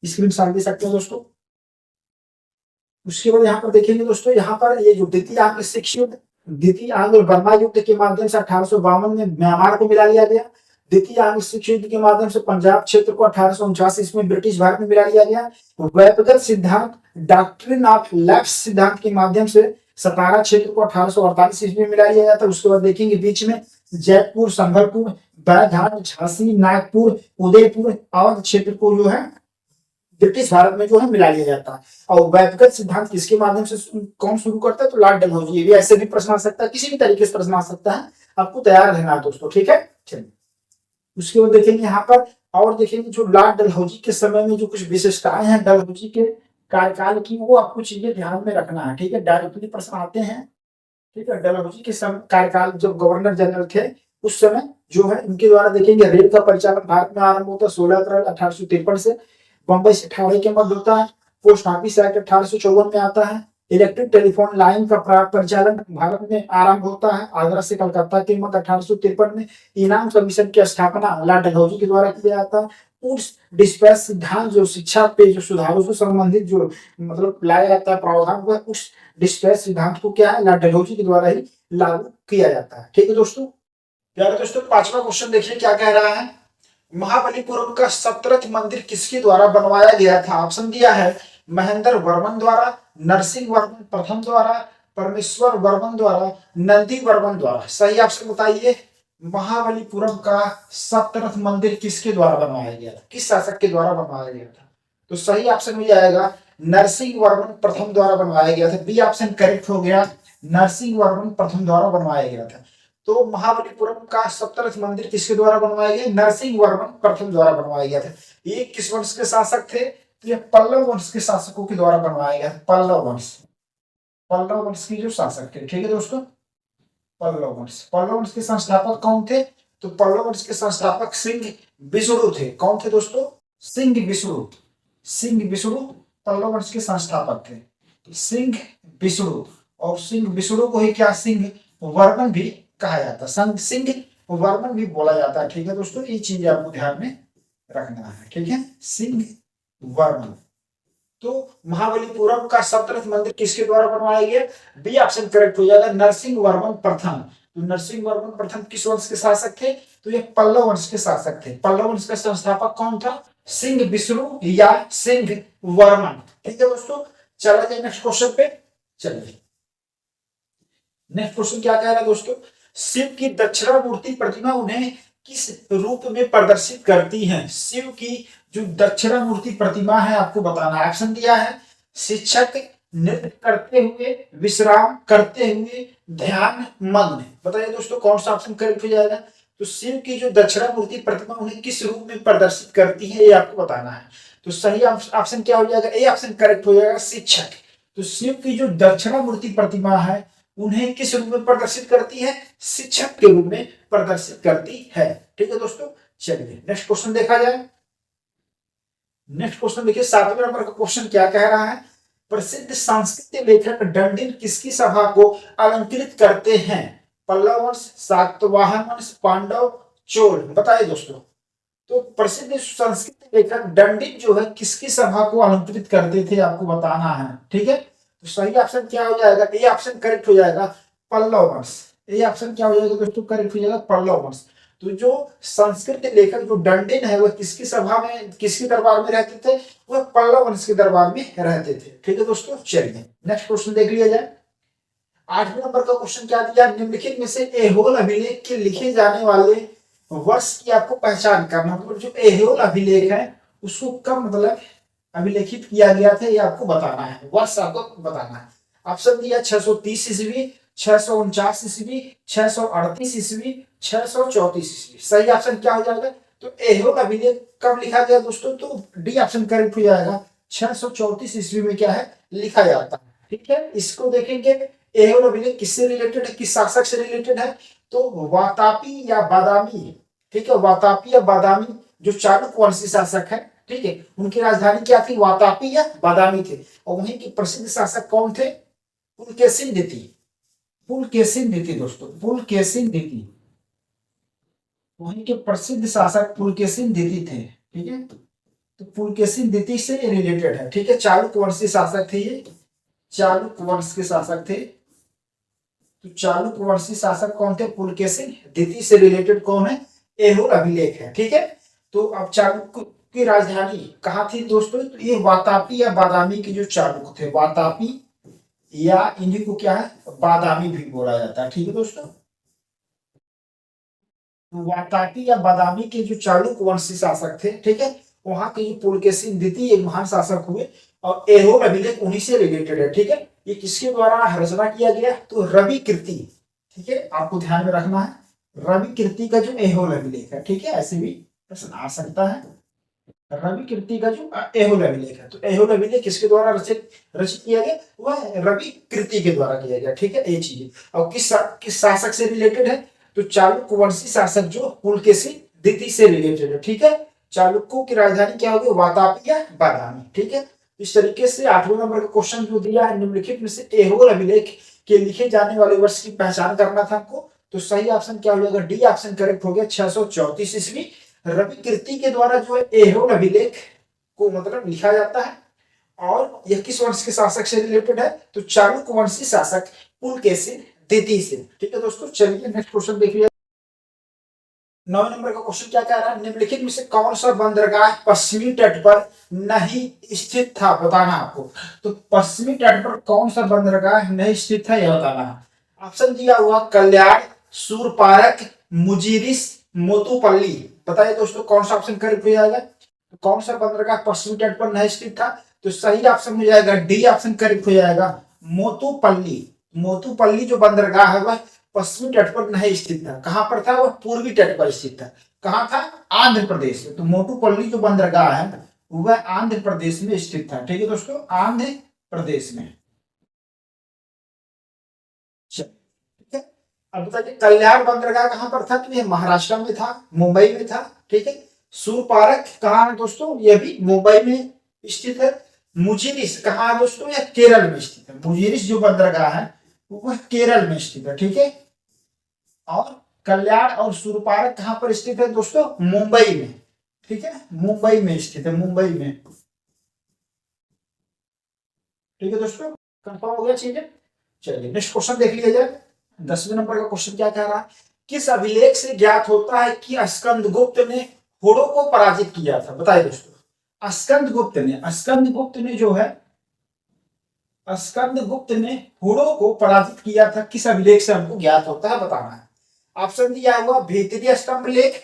स्क्रीन शॉट दे सकते हैं दोस्तों। उसके बाद यहाँ पर देखेंगे दोस्तों, यहाँ पर ये जो द्वितीय आंग्ल सिख युद्ध, द्वितीय आंग्ल बर्मा युद्ध के माध्यम से 1852 में म्यांमार को मिला लिया गया। द्वितीय आंग्ल सिख युद्ध के माध्यम से पंजाब क्षेत्र को 1849 ईस्वी में ब्रिटिश भारत में मिला लिया गया। वैदिक सिद्धांत डॉक्ट्रिन ऑफ लैप्स सिद्धांत के माध्यम से सतारा क्षेत्र को 1848 ईस्वी में मिला लिया जाता है। उसके बाद देखेंगे बीच में जयपुर, संबलपुर, बैरघाट, झांसी, नागपुर, उदयपुर, अवध क्षेत्र को जो है ब्रिटिश भारत में जो है मिला लिया जाता है। और व्यक्तिगत सिद्धांत किसके माध्यम से कौन शुरू करता है, तो लॉर्ड डलहौजी। ये भी ऐसे भी प्रश्न आ सकता है, किसी भी तरीके से प्रश्न आ सकता है, आपको तैयार रहना है दोस्तों, ठीक है। चलिए उसके बाद देखेंगे यहाँ पर, और देखेंगे जो लॉर्ड डलहौजी के समय में जो कुछ विशेषताएं हैं डलहौजी के कार्यकाल की, वो आपको चीजें ध्यान में रखना है, ठीक है। डायरेक्टली प्रश्न आते हैं, ठीक है। डलहौजी के कार्यकाल जब गवर्नर जनरल थे उस समय जो है इनके द्वारा देखेंगे रेल का परिचालन भारत में आरंभ होता है 16 अप्रैल 1853 से। बम्बई से 18 के मध्य होता है। पोस्ट ऑफिस एक्ट 1854 में आता है। इलेक्ट्रिक टेलीफोन लाइन का परिचालन भारत में आरंभ होता है आगरा से कलकत्ता के मध्य 1853 में। इनाम कमीशन की स्थापना लॉर्ड डलहौजी के द्वारा किया जाता है। उस डिस्पैच सिद्धांत जो शिक्षा पे जो सुधारों से संबंधित जो मतलब लाया जाता है प्रावधान, वह उस डिस्पैच सिद्धांत को क्या है, लॉर्ड डलहौजी के द्वारा ही लागू किया जाता है, ठीक है दोस्तों। प्यारे दोस्तों, पांचवा क्वेश्चन देखिए क्या कह रहा है। महाबलीपुरम का सप्तरथ मंदिर किसके द्वारा बनवाया गया था। ऑप्शन दिया है महेंद्र वर्मन द्वारा, नरसिंह वर्मन प्रथम द्वारा, परमेश्वर वर्मन द्वारा, नंदी वर्मन द्वारा। सही ऑप्शन बताइए। महाबलीपुरम का सप्तरथ मंदिर किसके द्वारा बनवाया गया था, किस शासक के द्वारा बनवाया गया था, तो सही ऑप्शन हो जाएगा नरसिंह वर्मन प्रथम द्वारा बनवाया गया था। बी ऑप्शन करेक्ट हो गया, नरसिंह वर्मन प्रथम द्वारा बनवाया गया था। तो महाबलीपुरम का सप्तरथ मंदिर किसके द्वारा बनवाया गया, नरसिंह वर्मन प्रथम द्वारा बनवाया गया था। ये किस वंश के शासक थे, तो ये पल्लव वंश के शासकों के द्वारा बनवाया गया। पल्लव वंश के जो शासक थे, ठीक है दोस्तों। पल्लव वंश के संस्थापक कौन थे, तो पल्लव वंश के संस्थापक सिंह विष्णु थे। कौन थे दोस्तों, सिंह विष्णु पल्लव वंश के संस्थापक थे, सिंह विष्णु। और सिंह विष्णु को ही क्या सिंह वर्मन भी कहा जाता है, सिंह वर्मन भी बोला जाता है, ठीक है दोस्तों। ये चीज आपको ध्यान में रखना है, ठीक है, सिंह वर्मन। तो महाबलीपुरम का सप्तरथ मंदिर किसके द्वारा बनवाया गया, बी ऑप्शन करेक्ट हो जाएगा, नरसिंह वर्मन प्रथम। तो नरसिंह वर्मन प्रथम किस वंश के शासक थे, तो ये पल्लव वंश के शासक थे। पल्लव वंश का संस्थापक कौन था, सिंह विष्णु या सिंह वर्मन, ठीक है दोस्तों। चला जाए नेक्स्ट क्वेश्चन पे। चलिए नेक्स्ट क्वेश्चन क्या कह रहा है दोस्तों, शिव की दक्षिणामूर्ति प्रतिमा उन्हें किस रूप में प्रदर्शित करती है। शिव की जो दक्षिणामूर्ति प्रतिमा है आपको बताना है। ऑप्शन दिया है शिक्षक, नृत्य करते हुए, विश्राम करते हुए, ध्यान मग्न। बताइए दोस्तों कौन सा ऑप्शन करेक्ट हो जाएगा। तो शिव की जो दक्षिणामूर्ति प्रतिमा उन्हें किस रूप में प्रदर्शित करती है, ये आपको बताना है। तो सही ऑप्शन क्या हो जाएगा, ए ऑप्शन करेक्ट हो जाएगा, शिक्षक। तो शिव की जो दक्षिणामूर्ति प्रतिमा है उन्हें किस रूप में प्रदर्शित करती है, शिक्षक के रूप में प्रदर्शित करती है, ठीक है दोस्तों। चलिए नेक्स्ट क्वेश्चन देखा जाए। नेक्स्ट क्वेश्चन देखिए 7वें नंबर का क्वेश्चन क्या कह रहा है, प्रसिद्ध सांस्कृतिक लेखक डंडिन किसकी सभा को अलंकृत करते हैं। पल्लव वंश, सातवाहन वंश, पांडव, चोल। बताइए दोस्तों। तो प्रसिद्ध सांस्कृतिक लेखक डंडिन जो है किसकी सभा को अलंकृत करते थे, आपको बताना है, ठीक है। तो सही ऑप्शन क्या हो जाएगा, ए ऑप्शन करेक्ट हो जाएगा, पल्लव वंश। ए ऑप्शन क्या हो जाएगा दोस्तों, करेक्ट हो जाएगा, पल्लव वंश। तो जो संस्कृत लेखक जो डंडिन है वह किसकी सभा में, किसके दरबार में रहते थे, वह पल्लव वंश के दरबार में रहते थे, ठीक है दोस्तों। चलिए नेक्स्ट क्वेश्चन देख लिया जाए। 8वें नंबर का क्वेश्चन क्या दिया, निम्नलिखित में से ऐहोल अभिलेख के लिखे जाने वाले वर्ष की आपको पहचान करना। मतलब जो ऐहोल अभिलेख है उसको कब मतलब अभिलेखित किया गया था, ये आपको बताना है, वर्ष आपको बताना है। ऑप्शन दिया 630 ईस्वी, 649 ईस्वी, 638 ईस्वी, 634 ईस्वी। सही ऑप्शन क्या हो जाएगा, तो ऐहोल अभिलेख कब लिखा गया दोस्तों, तो डी ऑप्शन करेक्ट हो जाएगा, 634 ईस्वी में क्या है लिखा जाता है, ठीक है। इसको देखेंगे ऐहोल अभिलेख किससे रिलेटेड है, किस शासक से रिलेटेड है, तो वातापी या बादामी, ठीक है। वातापी या बादामी जो चालुक्य वंशी शासक है, ठीक है, उनकी राजधानी क्या थी, वातापी या बादामी थे। और वहीं के प्रसिद्ध शासक कौन थे, पुलकेशिन द्वितीय। पुलकेशिन द्वितीय दोस्तों, पुलकेशिन द्वितीय, वहीं के प्रसिद्ध शासक पुलकेशिन द्वितीय थे, ठीक है। तो पुलकेशिन द्वितीय से रिलेटेड है, ठीक है। चालुक्य वंशी शासक थे ये, चालुक्य वंश के शासक थे। तो चालुक्य वंशी शासक कौन थे, पुलकेशिन द्वितीय से रिलेटेड कौन है, ऐहोल अभिलेख है, ठीक है। तो अब चालुक्य की राजधानी कहाँ थी दोस्तों, तो ये वातापी या बादामी के जो चालुक्य थे, वातापी या इन्हीं को क्या है बादामी भी बोला जाता है, ठीक है दोस्तों। वातापी या बादामी के जो चालुक्य वंशी शासक थे, ठीक है, वहां के जो पुलकेशिन द्वितीय एक महान शासक हुए और ऐहोल अभिलेख उन्हीं से रिलेटेड है। ठीक है, ये किसके द्वारा रचना किया गया? तो रवि कीर्ति। ठीक है, आपको ध्यान में रखना है रवि कीर्ति का जो ऐहोल अभिलेख है। ठीक है, ऐसे भी प्रश्न आ सकता है। रवि कीर्ति का जो ऐहोल अभिलेख है, तो ऐहोल अभिलेख किसके द्वारा रचित किया गया? वह रवि कीर्ति के द्वारा किया गया। ठीक है, ये चीज। और किस शासक से रिलेटेड है? तो चालुक्य वंशी शासक जो पुलकेशिन द्वितीय से रिलेटेड है। ठीक है, चालुक्यों की राजधानी क्या होगी? वातापी या बादामी। ठीक है, इस तरीके से 8वें नंबर का क्वेश्चन जो दिया है, निम्नलिखित में से ऐहोल अभिलेख के लिखे जाने वाले वर्ष की पहचान करना था हमको। तो सही ऑप्शन क्या हो जाएगा? डी ऑप्शन करेक्ट हो गया। 634 ईस्वी रवि कीर्ति के द्वारा जो है ऐहोल अभिलेख को मतलब लिखा जाता है। और यह किस वंश के शासक से रिलेटेड है? तो चालुक्य वंशी शासक पुलकेशिन द्वितीय से। ठीक है दोस्तों, चलिए नेक्स्ट क्वेश्चन देखिए। 9 नंबर का क्वेश्चन क्या कह रहा है? निम्नलिखित में से कौन सा बंदरगाह पश्चिमी तट पर नहीं स्थित था? बताना आपको। तो पश्चिमी तट पर कौन सा बंदरगाह नहीं स्थित था, यह बताना है। ऑप्शन दिया हुआ कल्याण, सूरपारक, मुजीरिस, मोतुपल्ली। बताइए दोस्तों कौन सा ऑप्शन करेक्ट हो जाएगा? तो कौन सा बंदरगाह पश्चिमी तट पर नहीं स्थित था? तो सही ऑप्शन हो जाएगा डी ऑप्शन करेक्ट हो जाएगा, मोतुपल्ली। मोतुपल्ली जो बंदरगाह है वह पश्चिमी तट पर नहीं स्थित था। कहां पर था? वह पूर्वी तट पर स्थित था। कहां था? आंध्र प्रदेश में। तो मोतुपल्ली जो बंदरगाह है वह आंध्र प्रदेश में स्थित था। ठीक है दोस्तों, आंध्र प्रदेश में। ठीक है, अब बताइए कल्याण बंदरगाह कहां पर था? तो यह महाराष्ट्र में था, मुंबई में था। ठीक है, सूरपारक कहां है दोस्तों? यह भी मुंबई में स्थित है। मुजिरिस कहां है दोस्तों? यह केरल में स्थित है। मुजिरिस जो बंदरगाह है वह केरल में स्थित है। ठीक है, और कल्याण और सूरपारक कहां पर स्थित है दोस्तों? मुंबई में। ठीक है, मुंबई में स्थित है, मुंबई में। ठीक है दोस्तों, कंफर्म हो गया चीजें। चलिए नेक्स्ट क्वेश्चन देख लिया जाए। 10वें नंबर का क्वेश्चन क्या कह रहा है? किस अभिलेख से ज्ञात होता है कि स्कंदगुप्त ने हुड़ों को पराजित किया था? बताइए दोस्तों, स्कंदगुप्त ने जो है स्कंदगुप्त ने हुड़ों को पराजित किया था, किस अभिलेख से हमको ज्ञात होता है? बताना है। ऑप्शन दिया हुआ भीतरी स्तंभ लेख,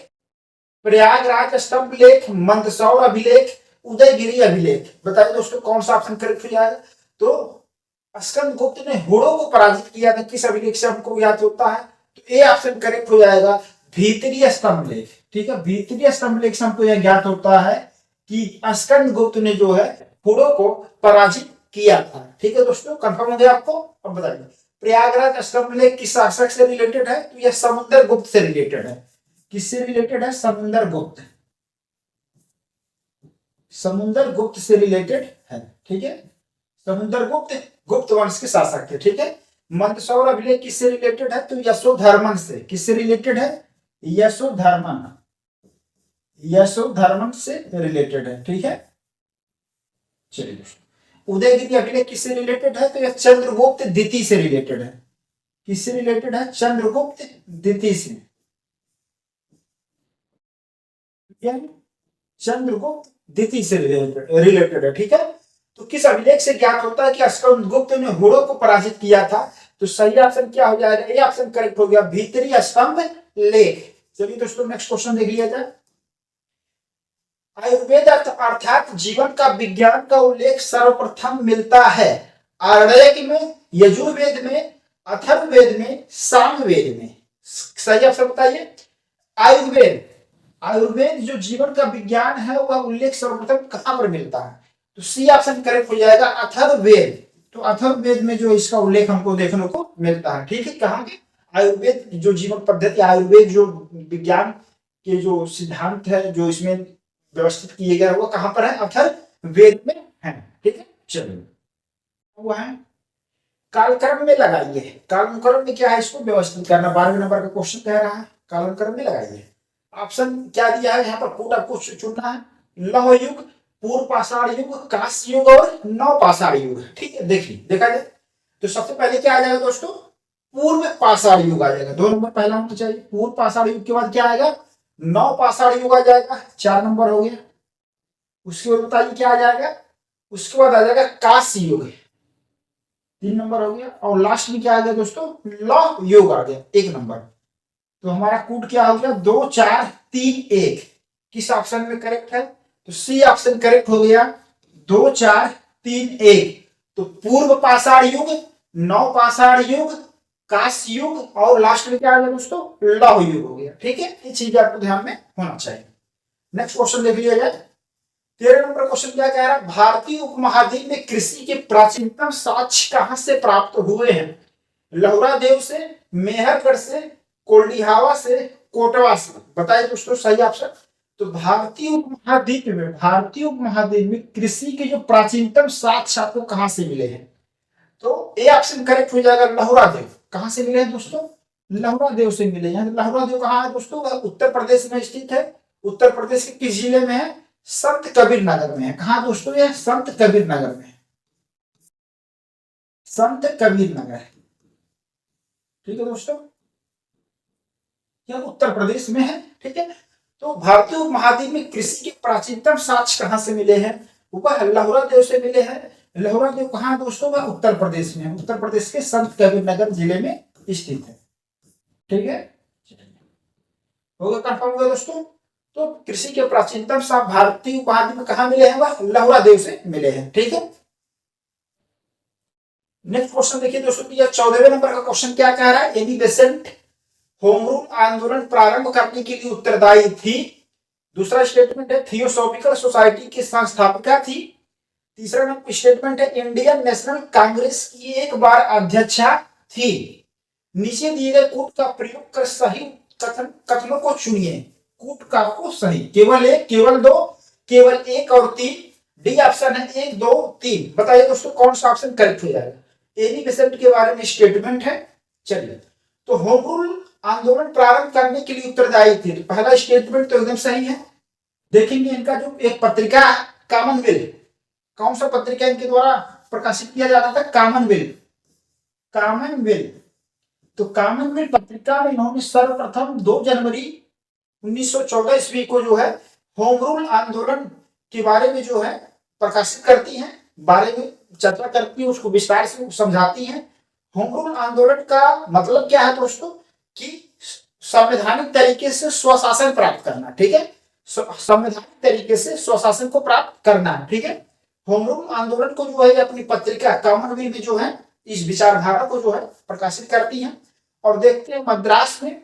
प्रयागराज स्तंभ लेख, मंदसौर अभिलेख, उदयगिरी अभिलेख। बताइए दोस्तों कौन सा ऑप्शन करेक्ट हो जाएगा? तो स्कंदगुप्त ने हुड़ों को पराजित किया था, किस अभिलेख से हमको ज्ञात होता है? तो ए ऑप्शन करेक्ट हो जाएगा, भीतरी स्तंभ लेख। ठीक है, भीतरी स्तंभ लेख से हमको यह ज्ञात होता है कि स्कंदगुप्त ने जो है हुड़ों को पराजित किया था। ठीक है दोस्तों, कंफर्म हो गया आपको? अब बताइए प्रयागराज स्तंभ लेख किस शासक से रिलेटेड है? तो यह समुद्र गुप्त से रिलेटेड है। किससे रिलेटेड है? समुद्र गुप्त से रिलेटेड है। ठीक है, समुद्र गुप्त वंश के शासक थे। ठीक है, मंदसौर अभिलेख किससे रिलेटेड है? तो यशोधर्मन से। किससे रिलेटेड है? यशोधर्मन से रिलेटेड है। ठीक है, चलिए उदयगिरी अभिलेख किससे रिलेटेड है? तो यह चंद्रगुप्त द्वितीय से रिलेटेड है। किससे रिलेटेड है? चंद्रगुप्त द्वितीय से। चंद्रगुप्त द्वितीय से रिलेटेड है। ठीक है, तो किस अभिलेख से ज्ञात होता है कि स्कंदगुप्त ने हुड़ों को पराजित किया था? तो सही ऑप्शन क्या हो जाएगा? ए ऑप्शन करेक्ट हो गया, भीतरी स्तंभ लेख। चलिए दोस्तों नेक्स्ट क्वेश्चन देख लिया जाए। आयुर्वेद अर्थात जीवन का विज्ञान का उल्लेख सर्वप्रथम मिलता है आरण्यक में, यजुर्वेद में, अथर्ववेद में, सामवेद में। सही ऑप्शन बताइए। आयुर्वेद जो जीवन का विज्ञान है वह उल्लेख सर्वप्रथम कहां पर मिलता है? तो सी ऑप्शन करेक्ट हो जाएगा, अथर्ववेद। तो अथर्ववेद में जो इसका उल्लेख हमको देखने को मिलता है। ठीक है, कहां के? आयुर्वेद जो जीवन पद्धति, आयुर्वेद जो विज्ञान के जो सिद्धांत है जो इसमें व्यवस्थित किए गए, वो कहां पर है? अथर्ववेद में है। ठीक है, चलिए वो है कालक्रम में लगाइए। कालक्रम में क्या है? इसको व्यवस्थित करना। 12वें नंबर का क्वेश्चन कह रहा है कालक्रम में लगाइए। ऑप्शन क्या दिया है यहाँ पर? पूर्ण आपको चुनना है। लौह युग, पूर्व पाषाण युग, कांस्य युग और नव पाषाण युग। ठीक है, देखिए देखा जाए तो सबसे पहले क्या आ जाएगा दोस्तों? पूर्व पाषाण युग आ जाएगा। 2 नंबर पहला होना चाहिए। पूर्व पाषाण युग के बाद क्या आएगा? नव पाषाण युग आ जाएगा। 4 नंबर हो गया। उसके बाद बताइए क्या आ जाएगा? उसके बाद आ जाएगा कांस्य युग। 3 नंबर हो गया। और लास्ट में क्या आ गया दोस्तों? लौह युग आ गया 1 नंबर। तो हमारा कूट क्या हो गया? 2 4 3 1। किस ऑप्शन में करेक्ट है? तो सी ऑप्शन करेक्ट हो गया। 2 4 3 1। तो पूर्व पाषाण युग, नव पाषाण युग, कांस्य युग और लास्ट में क्या आ गया दोस्तों, लौह युग हो गया। ठीक है, ये चीज आपको ध्यान में होना चाहिए। नेक्स्ट क्वेश्चन देख लिया जाए। 13 नंबर क्वेश्चन क्या कह रहा है, भारतीय उपमहाद्वीप में कृषि के प्राचीनतम साक्ष्य कहां से प्राप्त हुए हैं? लहुरा देव से, मेहरगढ़ से, कोल्डिहावा से, कोटवा से। बताइए दोस्तों सही ऑप्शन। तो भारतीय उपमहाद्वीप में कृषि के जो प्राचीनतम साक्ष्य आपको कहां से मिले हैं? तो ए ऑप्शन करेक्ट हो जाएगा, लहुरा देव। कहां से मिले हैं दोस्तों? लहुरा देव से मिले हैं। लहुरा देव कहाँ है दोस्तों? उत्तर प्रदेश में स्थित है। उत्तर प्रदेश के किस जिले में है? संत कबीर नगर में है। कहा दोस्तों? यह संत कबीर नगर में है। संत कबीर नगर, ठीक है दोस्तों, यह उत्तर प्रदेश में है। ठीक है, तो भारतीय उपमहाद्वीप में कृषि के प्राचीनतम साक्ष्य कहां से मिले हैं? वह लहुरा देव से मिले हैं। लहुरा देव कहां दोस्तों? वह उत्तर प्रदेश में है। उत्तर प्रदेश के संत कबीर नगर जिले में स्थित है। ठीक है, हो गया कंफर्म हो गया दोस्तों। तो कृषि के प्राचीनतम साक्ष्य भारतीय उपमहाद्वीप में कहां मिले हैं? वह लहुरा देव से मिले हैं। ठीक है, नेक्स्ट क्वेश्चन देखिए दोस्तों, 14वें नंबर का क्वेश्चन क्या कह रहा है, एनी बेसेंट होम रूल आंदोलन प्रारंभ करने के लिए उत्तरदायी थी। दूसरा स्टेटमेंट है थियोसॉफिकल सोसाइटी की संस्थापिका थी। तीसरा स्टेटमेंट है इंडियन नेशनल कांग्रेस की एक बार अध्यक्षा थी। नीचे दिए गए कूट का प्रयोग कर सही कथनों को चुनिए। कूट का को सही, केवल एक, केवल दो, केवल एक और तीन। डी ऑप्शन है 1 2 3। बताइए दोस्तों कौन सा ऑप्शन करेक्ट हो जाएगा? एनी बेसेंट के बारे में स्टेटमेंट है। चलिए, तो होम रूल आंदोलन प्रारंभ करने के लिए उत्तरदायी थे। तो पहला स्टेटमेंट तो एकदम सही है। देखेंगे इनका जो एक पत्रिका कॉमनवेल्थ, कौन सा पत्रिका इनके द्वारा प्रकाशित किया जाता था? कॉमनवेल्थ। कॉमनवेल्थ, तो कॉमनवेल्थ पत्रिका में इन्होंने सर्वप्रथम 2 जनवरी 1914 ईस्वी को जो है होम रूल आंदोलन के बारे में जो है प्रकाशित करती हैं, बारे में चर्चा करती है, उसको विस्तार से समझाती हैं। होम रूल आंदोलन का मतलब क्या है दोस्तों? कि संवैधानिक तरीके से स्वशासन प्राप्त करना। ठीक है, संवैधानिक तरीके से स्वशासन को प्राप्त करना है। ठीक है, होम रूल आंदोलन को जो है अपनी पत्रिका कॉमनवेल्थ में जो है इस विचारधारा को जो है प्रकाशित करती हैं। और देखते हैं मद्रास में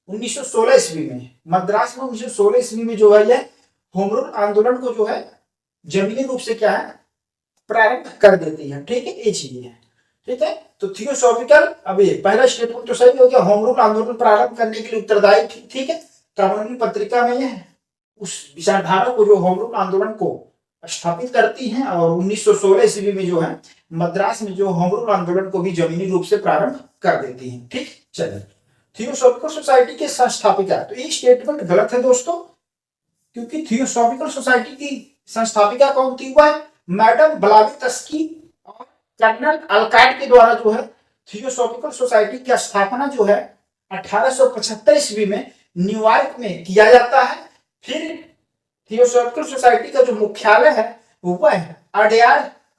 1916 ईस्वी में, मद्रास में 1916 ईस्वी में जो है यह होम रूल आंदोलन को जो है जमीनी रूप से क्या है प्रारंभ कर देती है। ठीक है, ये चीजें है। ठीक है, तो थियोसॉफिकल, अभी पहला स्टेटमेंट तो सही हो गया, होम रूल आंदोलन प्रारंभ करने के लिए उत्तरदायी। ठीक है, कॉमनवेल्थ पत्रिका में यह उस विचारधारा को जो होम रूल आंदोलन को स्थापित करती हैं। और 1916 ईस्वी में जो है मद्रास में जो होम रूल आंदोलन को भी जमीनी रूप से प्रारंभ कर देती हैं। ठीक, चलिए, थियोसॉफिकल सोसाइटी के संस्थापिका, तो ये स्टेटमेंट गलत है दोस्तों, क्योंकि थियोसॉफिकल सोसाइटी की संस्थापिका कौन थी? वह मैडम ब्लावेत्स्की और कर्नल अलकाट के द्वारा जो है थियोसॉफिकल सोसाइटी की स्थापना जो है 1875 ईस्वी में न्यूयॉर्क में किया जाता है। फिर थियोसॉफिकल सोसाइटी का जो मुख्यालय है वह है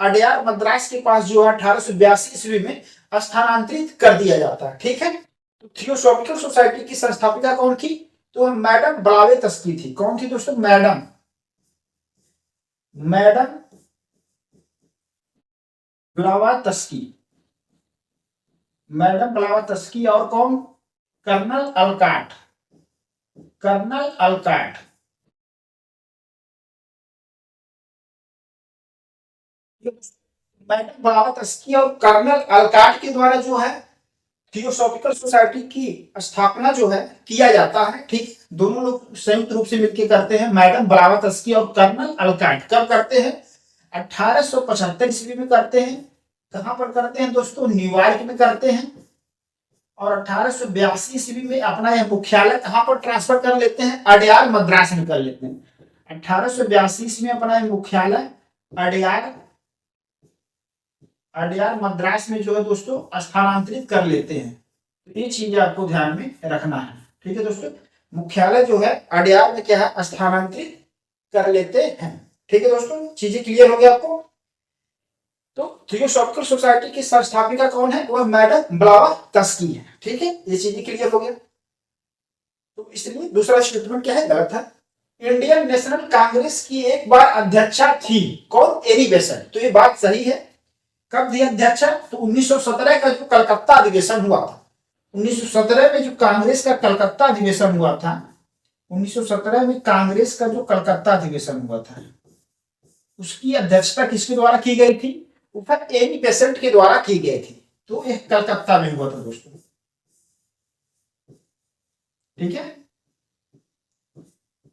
अडयार मद्रास के पास जो है 1882 ईस्वी में स्थानांतरित कर दिया जाता है। ठीक है, तो थियोसॉफिकल सोसाइटी की संस्थापिका कौन थी? तो मैडम ब्लावेत्स्की थी। कौन थी दोस्तों? Madam Blavatsky, madam Blavatsky. और कौन? Colonel Olcott, colonel Olcott. Madam Blavatsky और कर्नल अलकाट के द्वारा जो है थियोसॉफिकल सोसाइटी की स्थापना जो है किया जाता है। ठीक, दोनों लोग संयुक्त रूप से मिलकर करते हैं, मैडम ब्लावात्स्की और कर्नल अलकाट। कब करते हैं? 1875 ईस्वी में करते हैं। कहां पर करते हैं दोस्तों? न्यूयॉर्क में करते हैं। और 1882 ईस्वी में अपना यह मुख्यालय कहां पर ट्रांसफर कर लेते हैं? अडयार मद्रास में कर लेते हैं। 1882 ईस्वी में अपना मुख्यालय अडयार मद्रास में जो है दोस्तों स्थानांतरित कर लेते हैं। तो ये चीज आपको ध्यान में रखना है। ठीक है दोस्तों, मुख्यालय जो है अडयार में क्या है स्थानांतरित कर लेते हैं। ठीक है दोस्तों, चीजें क्लियर हो गई आपको? तो थियोसॉफिकल सोसाइटी की संस्थापिका कौन है? वह मैडम ब्लावात्स्की है। ठीक है, ये चीजें क्लियर हो गया। तो इसलिए दूसरा स्टेटमेंट क्या है? गलत है। इंडियन नेशनल कांग्रेस की एक बार अध्यक्षा थी कौन? Annie Besant. तो ये बात सही है। कब थी अध्यक्षा? तो 1917 का जो कलकत्ता अधिवेशन हुआ था, 1917 में जो कांग्रेस का कलकत्ता अधिवेशन हुआ था, 1917 में कांग्रेस का जो कलकत्ता अधिवेशन हुआ था, उसकी अध्यक्षता किसके द्वारा की गई थी? ऊपर एनी बेसेंट के द्वारा की गई थी। तो यह कलकत्ता में हुआ था दोस्तों, ठीक है।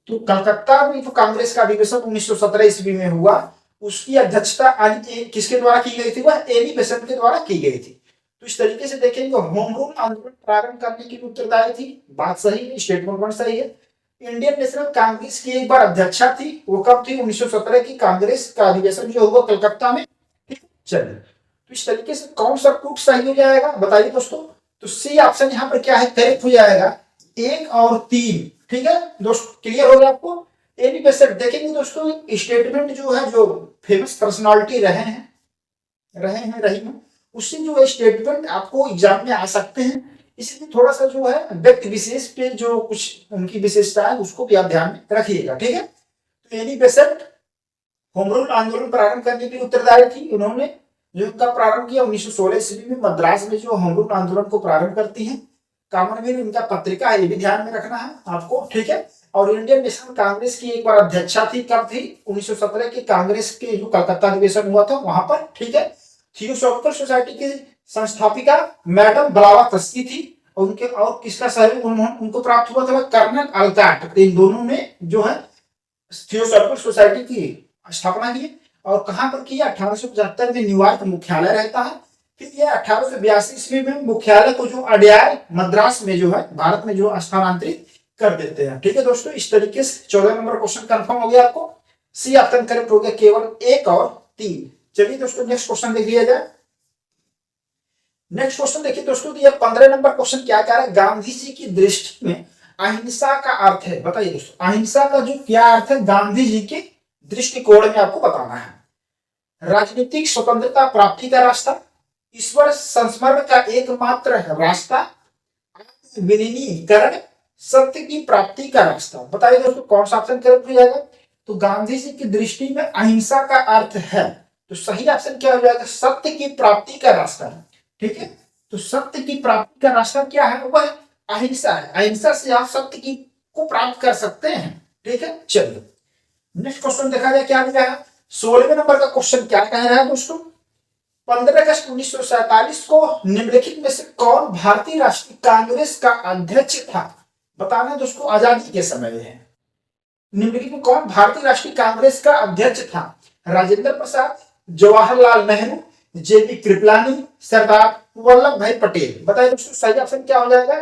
तो कलकत्ता में जो कांग्रेस का अधिवेशन 1917 ईस्वी में हुआ, उसकी अध्यक्षता किसके द्वारा की गई थी? वह एनी बेसेंट के द्वारा की गई थी। तो इस तरीके से देखेंगे, होम रूल आंदोलन प्रारंभ करने की उत्तरदायी थी, बात सही है, स्टेटमेंट वन सही है। इंडियन नेशनल कांग्रेस की एक बार अध्यक्षा थी, वो कब थी? 1917 की कांग्रेस का अधिवेशन जो हुआ कलकत्ता में। चलिए, तो इस तरीके से कौन सा टूट सही हो जाएगा बताइए दोस्तों। तो सी ऑप्शन यहाँ पर क्या है? करेक्ट हो जाएगा, 1 और 3। ठीक है दोस्तों, क्लियर हो गया आपको? एनी बेसेंट देखेंगे दोस्तों, स्टेटमेंट जो है, जो फेमस पर्सनालिटी रही हैं, उससे जो स्टेटमेंट आपको एग्जाम में आ सकते हैं। इसलिए थोड़ा सा जो है व्यक्ति विशेष पे जो कुछ उनकी विशेषता है उसको भी आप ध्यान में रखिएगा, ठीक है। तो एनी बेसेंट होम रूल आंदोलन प्रारंभ करने की उत्तरदायी थी। उन्होंने जो इनका प्रारंभ किया 1916 ईस्वी में मद्रास में, जो होम रूल आंदोलन को प्रारंभ करती है। कॉमनवेल्थ इनका पत्रिका है, ये भी ध्यान में रखना है आपको, ठीक है। और इंडियन नेशनल कांग्रेस की एक बार अध्यक्षा थी, कब थी? 1917 के कांग्रेस के जो कलकत्ता अधिवेशन हुआ था वहां पर, ठीक है। थियोसॉफिकल सोसाइटी की संस्थापिका मैडम ब्लावात्स्की थी, और उनके और किसका सहयोग उनको प्राप्त हुआ था? कर्नल अल्काट। इन दोनों ने जो है थियोसॉफिकल सोसाइटी की स्थापना की। और कहां पर किया? 1875 में न्यूयॉर्क मुख्यालय रहता है। फिर यह 1882 ईस्वी में मुख्यालय को जो अडयार मद्रास में जो है भारत में जो स्थानांतरित कर देते हैं, ठीक है दोस्तों। इस तरीके से 14 नंबर क्वेश्चन कंफर्म हो गया आपको। सी ऑप्शन करेक्ट हो गया, केवल 1 और 3। चलिए दोस्तों, नेक्स्ट क्वेश्चन देख लिया जाए। नेक्स्ट क्वेश्चन देखिए दोस्तों, तो ये 15 नंबर क्वेश्चन क्या कह रहा है? गांधी जी की दृष्टि में अहिंसा का अर्थ है। बताइए दोस्तों, अहिंसा का जो क्या अर्थ है गांधी जी के दृष्टिकोण में, आपको बताना है। राजनीतिक स्वतंत्रता प्राप्ति का रास्ता, ईश्वर संस्मरण का एकमात्र रास्ता, विलीनीकरण, सत्य की प्राप्ति का रास्ता। बताइए दोस्तों, कौन सा ऑप्शन करेक्ट हो जाएगा? तो गांधी जी की दृष्टि में अहिंसा का अर्थ है, तो सही ऑप्शन क्या हो जाएगा? सत्य की प्राप्ति का रास्ता, ठीक है। तो सत्य की प्राप्ति का रास्ता क्या है? वह अहिंसा है। अहिंसा से आप सत्य की को प्राप्त कर सकते हैं, ठीक है। चलिए नेक्स्ट क्वेश्चन देखा जाए क्या दिया है। 16वें नंबर का क्वेश्चन क्या कह रहा है दोस्तों? 15 अगस्त 1947 को निम्नलिखित में से कौन भारतीय राष्ट्रीय कांग्रेस का अध्यक्ष था? बताना है दोस्तों, आजादी के समय है। निम्नलिखित में कौन भारतीय राष्ट्रीय कांग्रेस का अध्यक्ष था? राजेंद्र प्रसाद, जवाहरलाल नेहरू, जेबी कृपलानी, सरदार वल्लभ भाई पटेल। बताइए दोस्तों, सही ऑप्शन क्या हो जाएगा?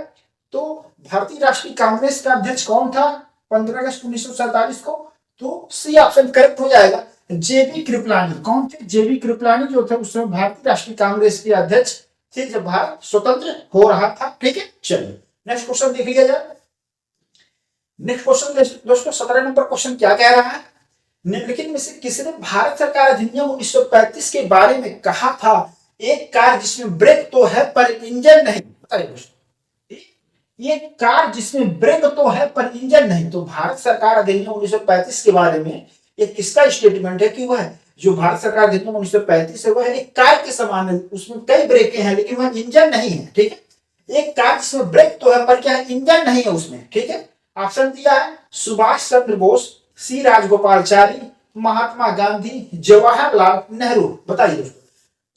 तो भारतीय राष्ट्रीय कांग्रेस का अध्यक्ष कौन था 15 अगस्त 1947 को? तो सी ऑप्शन करेक्ट हो जाएगा, जेबी कृपलानी। कौन थे? जेबी कृपलानी जो थे उस समय भारतीय राष्ट्रीय कांग्रेस के अध्यक्ष थे जब भारत स्वतंत्र हो रहा था, ठीक है। चलिए नेक्स्ट क्वेश्चन देख लिया जाए। नेक्स्ट क्वेश्चन दोस्तों 17 नंबर क्वेश्चन क्या कह रहा है? निम्नलिखित में से किसने भारत सरकार अधिनियम 1935 के बारे में कहा था? एक कार जिसमें ब्रेक तो है पर इंजन नहीं। बताइए दोस्तों, ये कार जिसमें ब्रेक तो है पर इंजन नहीं। तो भारत सरकार अधिनियम 1935 के बारे में ये किसका स्टेटमेंट है कि वह जो भारत सरकार अधिनियम 1935 है वह एक कार के समान है, उसमें कई ब्रेकें हैं लेकिन वह इंजन नहीं है, ठीक है। एक कार जिसमें ब्रेक तो है पर क्या है? इंजन नहीं है उसमें, ठीक है। ऑप्शन दिया है सुभाष चंद्र बोस, सी राजगोपालचारी, महात्मा गांधी, जवाहरलाल नेहरू। बताइए दोस्तों,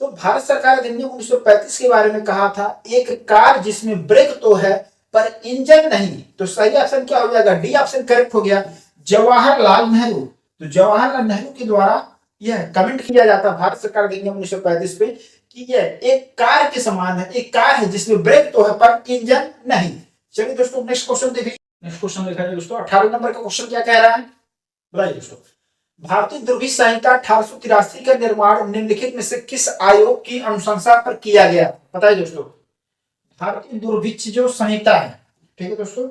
तो भारत सरकार अधिनियम 1935 के बारे में कहा था एक कार जिसमें ब्रेक तो है पर इंजन नहीं। तो सही ऑप्शन क्या हो जाएगा? डी ऑप्शन करेक्ट हो गया, जवाहरलाल नेहरू। तो जवाहरलाल नेहरू के द्वारा यह कमेंट किया जाता भारत सरकार अधिनियम 1935 पे कि यह एक कार के समान है, एक कार है जिसमें ब्रेक तो है पर इंजन नहीं। चलिए दोस्तों नेक्स्ट क्वेश्चन देखिए। नेक्स्ट क्वेश्चन देखा जाए दोस्तों, 18 नंबर का क्वेश्चन क्या कह रहा है? बताइए दोस्तों, भारतीय दुर्भिक्ष संहिता 1883 का निर्माण निम्नलिखित में से किस आयोग की अनुशंसा पर किया गया? बताइए दोस्तों, भारतीय दुर्भिक्ष जो संहिता है, ठीक है दोस्तों।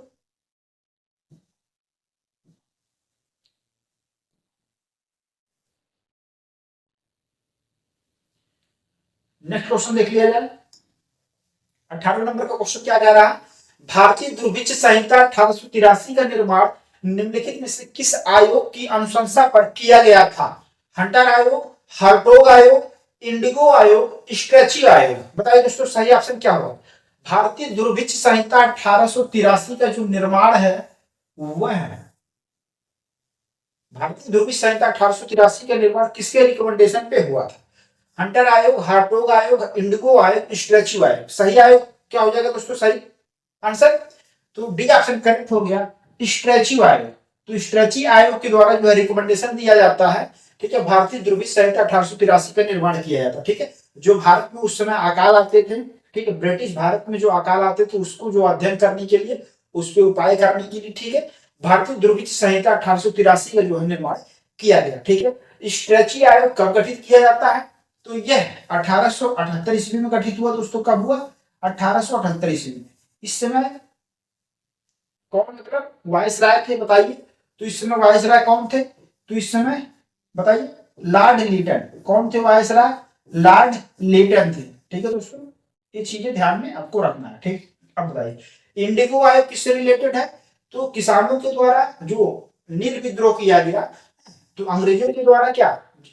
नेक्स्ट क्वेश्चन देख लिया जाए। 18 नंबर का क्वेश्चन क्या कह रहा है? भारतीय दुर्भिक्ष संहिता 1883 का निर्माण निम्नलिखित में से किस आयोग की अनुशंसा पर किया गया था? हंटर आयोग, हर्टोग आयोग, इंडिगो आयोग, स्ट्रेची आयोग। बताइए दोस्तों सही ऑप्शन क्या होगा? भारतीय दुर्भिक्ष संहिता 1883 का जो निर्माण है वह है, भारतीय दुर्भिक्ष संहिता 1883 का निर्माण किसके रिकमेंडेशन पे हुआ था? हंटर आयोग, हार्टोग आयोग, इंडिगो आयोग, स्ट्रेची आयोग। सही आयोग क्या हो जाएगा दोस्तों? सही आंसर तो डी ऑप्शन करेक्ट हो गया, स्ट्रेची आयोग। तो स्ट्रेची आयोग के द्वारा जो है रिकमेंडेशन दिया जाता है, ठीक है, भारतीय दुर्भिक्ष संहिता 1883 का निर्माण किया जाता है। ठीक है, जो भारत में उस समय अकाल आते थे, ठीक है, ब्रिटिश भारत में जो अकाल आते थे उसको जो अध्ययन करने के लिए, उस पर उपाय करने के लिए, ठीक है, भारतीय दुर्भिक्ष संहिता 1883 का जो है निर्माण किया गया। ठीक है, स्ट्रेची आयोग कब गठित किया जाता है? तो यह 1878 ईस्वी में गठित हुआ दोस्तों। कब हुआ? 1878 ईस्वी में। इस समय कौन मतलब वायसराय थे बताइए? तो इस समय वायसराय कौन थे? तो इस समय बताइए लॉर्ड लिटन। कौन थे वायसराय? लॉर्ड लिटन थे। ठीक है दोस्तों, ये चीजें ध्यान में आपको रखना है। ठीक, अब बताइए इंडिगो आयोग किससे रिलेटेड है? तो किसानों के द्वारा जो नील विद्रोह किया गया, तो अंग्रेजों के द्वारा क्या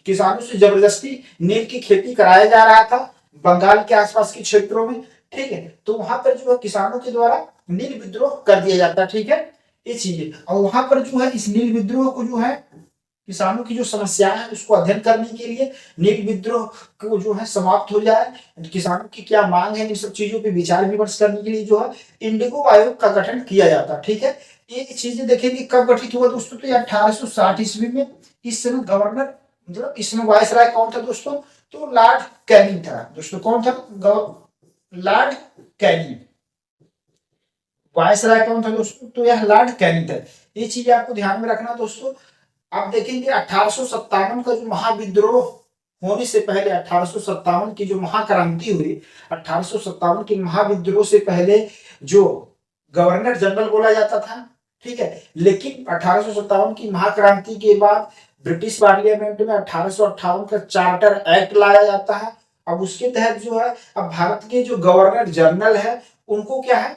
किसानों से जबरदस्ती नील की खेती कराया जा रहा था बंगाल के आसपास के क्षेत्रों में। ठीक है, तो वहां पर जो है किसानों के द्वारा नील विद्रोह कर दिया जाता। ठीक है, ये चीजें, और वहां पर जो है इस नील विद्रोह को जो है किसानों की जो समस्या है उसको अध्ययन करने के लिए, नील विद्रोह को जो है समाप्त हो जाए, किसानों की क्या मांग है, इन सब चीजों पे विचार विमर्श करने के लिए जो है इंडिगो आयोग का गठन किया जाता। ठीक है, ये चीजें देखेंगे कब गठित हुआ दोस्तों? तो 1860 ईस्वी में। इस समय गवर्नर मतलब इसमें वायसराय कौन था दोस्तों? तो लॉर्ड कैनिंग था दोस्तों। कौन था? Lord Canning. वायसराय कौन था दोस्तों? तो यह लॉर्ड कैनिंग था। ये चीज आपको ध्यान में रखना दोस्तों। आप देखेंगे 1857 का जो महाविद्रोह होने से पहले, 1857 की जो महाक्रांति हुई, 1857 के महाविद्रोह से पहले जो गवर्नर जनरल बोला जाता था। ठीक है, लेकिन 1857 की महाक्रांति के बाद ब्रिटिश पार्लियामेंट में 1858 का चार्टर एक्ट लाया जाता है। अब उसके तहत जो है अब भारत के जो गवर्नर जनरल है उनको क्या है?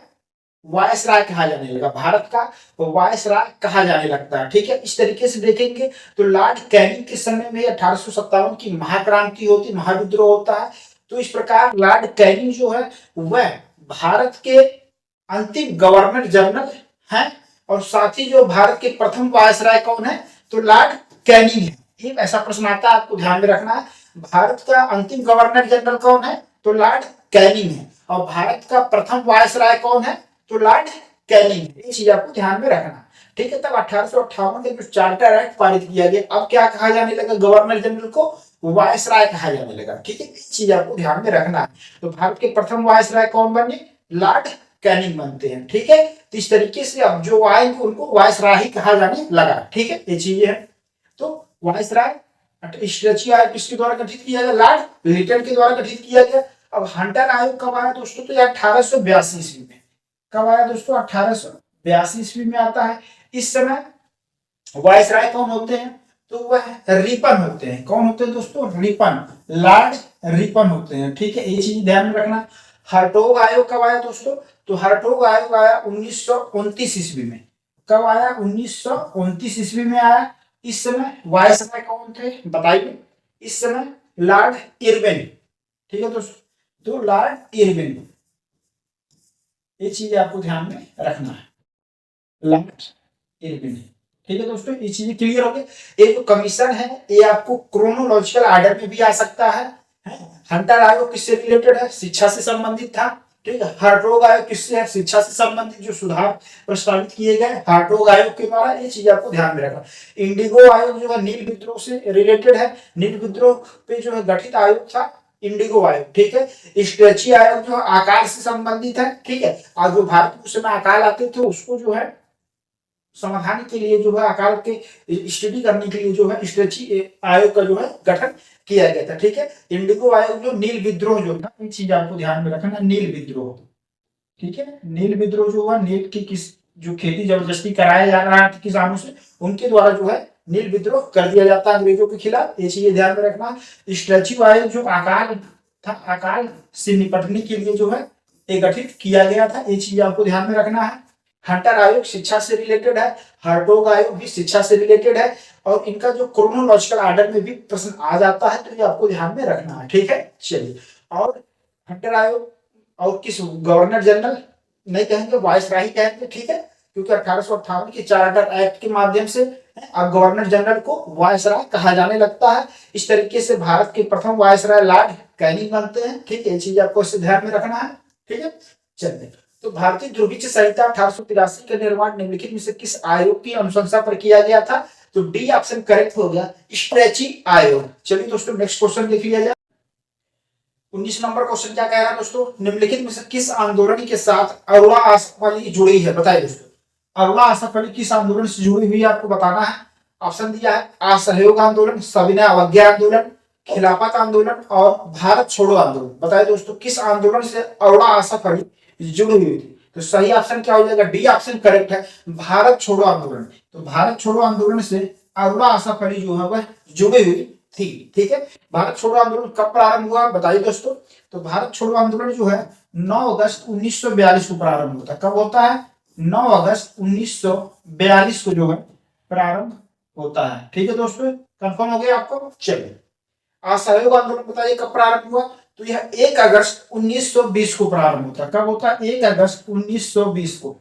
वायसराय कहा जाने लगा। भारत का वायसराय कहा जाने लगता है। ठीक है, इस तरीके से देखेंगे तो लॉर्ड कैनिंग के समय में 1857 की महाक्रांति होती, महाविद्रोह होता है। तो इस प्रकार लॉर्ड कैनिंग जो है वह भारत के अंतिम गवर्नर जनरल हैं, और साथ ही जो भारत के प्रथम वायसराय कौन है? तो लॉर्ड कैनिंग है। एक ऐसा प्रश्न आता है, आपको ध्यान में रखना है, भारत का अंतिम गवर्नर जनरल कौन है? तो लॉर्ड कैनिंग है। और भारत का प्रथम वायसराय कौन है? तो लॉर्ड कैनिंग। ये चीज आपको ध्यान में रखना। ठीक है, तब 1858 में जो चार्टर एक्ट पारित किया गया, अब क्या कहा जाने लगा? गवर्नर जनरल को वायसराय कहा जाने लगा। ठीक है, ये चीज आपको ध्यान में रखना है। तो भारत के प्रथम वायसराय कौन बने? लॉर्ड कैनिंग बनते हैं। ठीक है, तो इस तरीके से अब जो आएंगे उनको वायसराय ही कहा जाने लगा। ठीक है, ये चीजें है। तो वायसराय स्ट्रेची आयोग किसके द्वारा गठित किया गया? लॉर्ड लिटन के द्वारा गठित किया गया। अब हंटर आयोग कब आया दोस्तों? तो 1882 ईस्वी में। कब आया दोस्तों? 1882 ईस्वी में आता है। इस समय वायसराय कौन होते हैं? तो वह रिपन होते हैं। कौन होते हैं दोस्तों? रिपन, लॉर्ड रिपन होते हैं। ठीक है, ये चीज ध्यान में रखना। हर्टोग आयोग कब आया दोस्तों? तो हर्टोग आयोग आया 1929 ईस्वी में। कब आया? 1929 ईस्वी में आया। इस समय वायसराय कौन थे बताइए? इस समय लॉर्ड इरविन। ठीक है दोस्तों, तो लॉर्ड इरविन, ये चीज आपको ध्यान में रखना है, लॉर्ड इरविन। ठीक है दोस्तों, ये चीजें क्लियर हो गई। ये जो कमीशन है ये आपको क्रोनोलॉजिकल ऑर्डर में भी आ सकता है। हंटर आयोग किससे रिलेटेड है? शिक्षा से संबंधित था। ठीक है, हार्टोग आयोग किससे है? शिक्षा से संबंधित जो सुधार प्रस्तावित किए गए हार्टोग आयोग के द्वारा, ये चीज आपको ध्यान में रखना। इंडिगो आयोग जो है नील विद्रोह से रिलेटेड है, नील विद्रोह पे जो है गठित आयोग था इंडिगो आयोग। ठीक है, स्ट्रेची आयोग जो अकाल से संबंधित है। ठीक है, और जो भारत में उस समय अकाल आते थे उसको जो है समाधान के लिए जो है अकाल के स्टडी करने के लिए जो है स्ट्रेची आयोग का जो है गठन किया गया था। ठीक है, इंडिगो आयोग जो नील विद्रोह जो था, ये चीज आपको ध्यान में रखना, नील विद्रोह। ठीक है, नील विद्रोह जो हुआ, नील की किस जो खेती जबरदस्ती कराया जा रहा था किसानों से, उनके द्वारा जो है नील विद्रोह कर दिया जाता है अंग्रेजों के खिलाफ। ये चीजें ध्यान में रखना। स्ट्रेची आयोग जो अकाल था, अकाल से निपटने के लिए जो है ये गठित किया गया था। ये चीज आपको ध्यान में रखना है। हंटर आयोग शिक्षा से रिलेटेड है, हर्टोग आयोग भी शिक्षा से रिलेटेड है, और इनका जो क्रोनोलॉजिकल ऑर्डर में भी प्रश्न आ जाता है, तो ये आपको ध्यान में रखना है, ठीक है। चलिए, और हंटर आयोग और किस गवर्नर जनरल नहीं कहेंगे, वायसराय कहेंगे, ठीक है, क्योंकि 1858 के चार्टर एक्ट के माध्यम से अब गवर्नर जनरल को वायसराय कहा जाने लगता है। इस तरीके से भारत के प्रथम वायसराय लॉर्ड कैनिंग बनते हैं, ठीक है। ये चीज आपको इसे ध्यान में रखना है, ठीक है। चलिए, तो भारतीय ध्रुवीय संहिता 1883 का निर्माण निम्नलिखित में से किस आयोग की अनुशंसा पर किया गया था? तो डी ऑप्शन करेक्ट हो गया, स्ट्रेची आयोग। चलिए दोस्तों, नेक्स्ट क्वेश्चन देख लिया जाए। 19 नंबर क्वेश्चन क्या कह रहा है दोस्तों? निम्नलिखित में से किस आंदोलन के साथ अरोड़ा आसफ अली जुड़ी है? बताइए दोस्तों, अरोड़ा आसफ अली किस आंदोलन से जुड़ी हुई है, आपको बताना है। ऑप्शन दिया है असहयोग आंदोलन, सविनय अवज्ञा आंदोलन, खिलाफत आंदोलन और भारत छोड़ो आंदोलन। बताइए दोस्तों, किस आंदोलन से अरोड़ा आसफ अली जुड़ी हुई थी? तो सही ऑप्शन क्या हो जाएगा? डी ऑप्शन करेक्ट है, भारत छोड़ो आंदोलन। तो भारत छोड़ो आंदोलन से अरोड़ा आसफ अली जो है वह जुड़ी हुई थी, ठीक है। भारत छोड़ो आंदोलन कब प्रारंभ हुआ, बताइए दोस्तों। तो भारत छोड़ो आंदोलन जो है 9 अगस्त 1942 को प्रारंभ होता है। कब होता है? 9 अगस्त 1942 को जो है प्रारंभ होता है, ठीक है दोस्तों। कंफर्म हो गया आपको? चलिए, असहयोग आंदोलन बताइए कब प्रारंभ हुआ? तो यह 1 अगस्त 1920 को प्रारंभ होता है। कब होता है? 1 अगस्त 1920 को,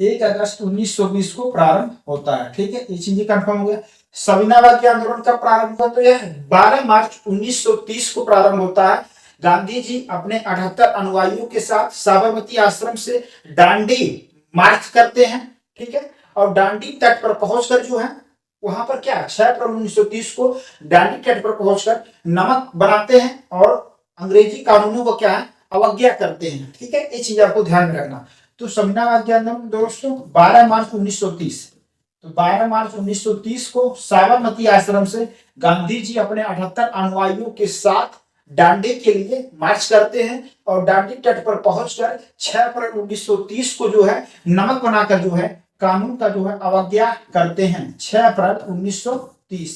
1 अगस्त 1920 को प्रारंभ होता है, ठीक है। ये चीजें कंफर्म हो गया। सविनय अवज्ञा आंदोलन कब प्रारंभ हुआ? तो यह 12 मार्च 1930 को प्रारंभ होता है। गांधी जी अपने 78 अनुयायियों के साथ साबरमती आश्रम से दांडी मार्च करते हैं, ठीक है। और दांडी तट पर पहुंचकर जो है वहां पर क्या 6 अप्रैल 1930 को दांडी तट पर पहुंचकर नमक बनाते हैं और अंग्रेजी कानूनों को क्या है अवज्ञा करते हैं, ठीक है। ये चीज आपको ध्यान में रखना। तो सविनय अवज्ञा आंदोलन दोस्तों 12 मार्च 1930, तो 12 मार्च 1930 को साबरमती आश्रम से गांधी जी अपने 78 अनुयायियों के साथ दांडी के लिए मार्च करते हैं और दांडी तट पर पहुंचकर 6 अप्रैल 1930 को जो है नमक बनाकर जो है कानून का जो है अवज्ञा करते हैं। 6 अप्रैल 1930,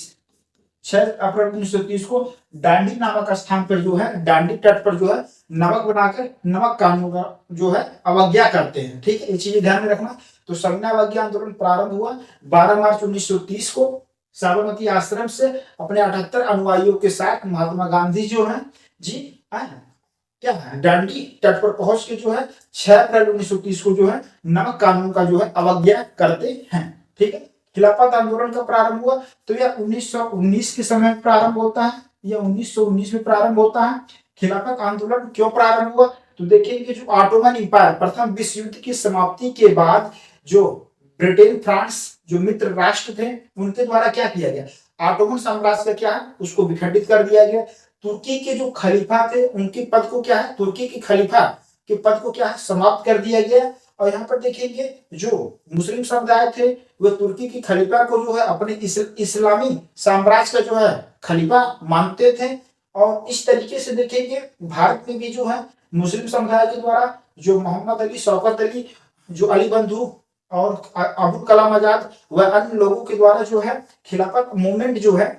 6 अप्रैल 1930 को दांडी नामक स्थान पर जो है दांडी तट पर जो है नमक बनाकर नमक कानून का जो है अवज्ञा करते हैं, ठीक है। ये चीजें ध्यान में रखना। तो सविनय अवज्ञा आंदोलन प्रारंभ हुआ 12 मार्च 1930 को साबरमती आश्रम से अपने 78 अनुयायियों के साथ महात्मा गांधी जो है जी क्या है दांडी तट पर पहुंच के जो है 6 अप्रैल 1930 को जो है नमक कानून का जो है अवज्ञा करते हैं, ठीक है। खिलाफत आंदोलन का प्रारंभ हुआ तो यह 1919 के समय प्रारंभ होता है, यह 1919 में प्रारंभ होता है। खिलाफत आंदोलन क्यों प्रारंभ हुआ? तो देखिए कि जो ऑटोमन एम्पायर प्रथम विश्व युद्ध की समाप्ति के बाद जो ब्रिटेन फ्रांस जो मित्र राष्ट्र थे उनके द्वारा क्या किया गया, ऑटोमन साम्राज्य का क्या है उसको विखंडित कर दिया गया। तुर्की के जो खलीफा थे उनके पद को क्या है तुर्की के खलीफा के पद को क्या है समाप्त कर दिया गया। और यहाँ पर देखेंगे जो मुस्लिम समुदाय थे वह तुर्की के खलीफा को जो है अपने इस्लामी साम्राज्य का जो है खलीफा मानते थे। और इस तरीके से देखेंगे भारत में भी जो है मुस्लिम समुदाय के द्वारा जो मोहम्मद अली, शौकत अली, जो अली बंधु और अबुल कलाम आजाद व अन्य लोगों के द्वारा जो है खिलाफत मूवमेंट जो है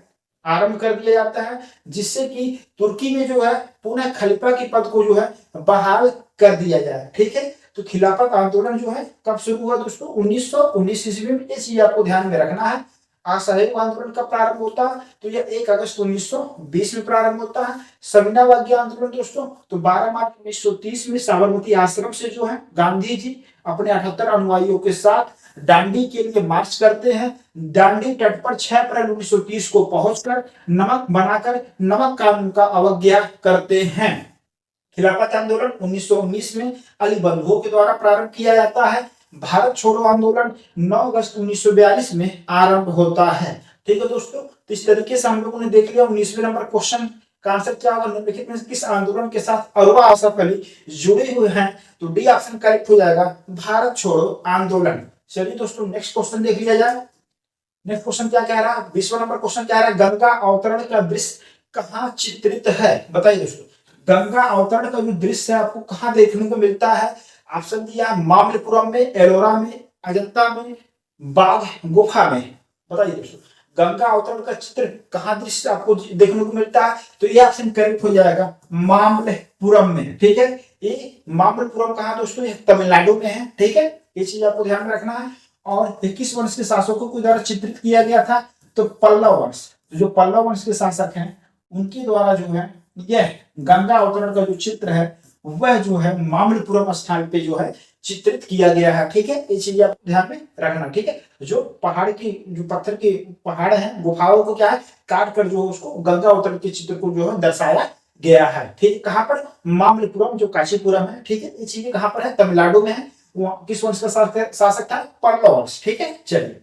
आरंभ कर दिया जाता है, जिससे कि तुर्की में जो है पुनः खलीफा के पद को जो है बहाल कर दिया जाए, ठीक है। तो खिलाफत आंदोलन जो है कब शुरू हुआ दोस्तों? 1919 ईस्वी में। ये चीज आपको ध्यान में रखना है। असहयोग आंदोलन कब प्रारंभ होता है? तो यह 1 अगस्त 1920 में प्रारंभ होता है। सविनय अवज्ञा आंदोलन दोस्तों तो 12 मार्च 1930 में साबरमती आश्रम से जो है गांधी जी अपने 78 अनुयायियों के साथ दांडी के लिए मार्च करते हैं। दांडी तट पर 6 अप्रैल 1930 को पहुंचकर नमक बनाकर नमक कानून का अवज्ञा करते हैं। खिलाफत आंदोलन 1919 में अली बंधुओं के द्वारा प्रारंभ किया जाता है। भारत छोड़ो आंदोलन 9 अगस्त 1942 में आरंभ होता है, ठीक है दोस्तों। तो इस तरीके से हम लोगों ने देख लिया 19वें नंबर क्वेश्चन का आंसर क्या होगा, निम्नलिखित में किस आंदोलन के साथ अरोड़ा आसफ अली जुड़े हुए हैं? तो डी ऑप्शन करेक्ट हो जाएगा, भारत छोड़ो आंदोलन। चलिए दोस्तों नेक्स्ट क्वेश्चन देख लिया जाए। नेक्स्ट क्वेश्चन क्या कह रहा है? 20वां नंबर क्वेश्चन क्या रहा है? गंगा अवतरण का दृश्य कहाँ चित्रित है? बताइए दोस्तों, गंगा अवतरण का जो दृश्य है आपको कहाँ देखने को मिलता है? ऑप्शन दिया मामल्लपुरम में, एलोरा में, अजंता में, बाघ गुफा में। बताइए दोस्तों, गंगा अवतरण का चित्र कहाँ दृश्य आपको देखने को मिलता है? तो ये ऑप्शन करेक्ट हो जाएगा मामल्लपुरम में। ठीक है, ये मामल्लपुरम कहाँ दोस्तों? ये तमिलनाडु में है। ठीक है, ये चीज आपको ध्यान में रखना है। और 21 वंश के शासकों को द्वारा चित्रित किया गया था? तो पल्लव वंश, जो पल्लव वंश के शासक हैं उनके द्वारा जो है यह गंगा अवतरण का जो चित्र है वह जो है मामल्लपुरम स्थान पे जो है चित्रित किया गया है। ठीक है, ये चीज आप ध्यान में रखना। ठीक है, जो पहाड़ की जो पत्थर के पहाड़ है गुफाओं को क्या है काट कर जो उसको गंगा अवतरण के चित्र को जो है दर्शाया गया है। ठीक है, कहाँ पर? मामल्लपुरम जो कांचीपुरम है। ठीक है, ये चीजें कहाँ पर है? तमिलनाडु में है। वो किस वंश का शासक था? पल्लव वंश। ठीक है, चलिए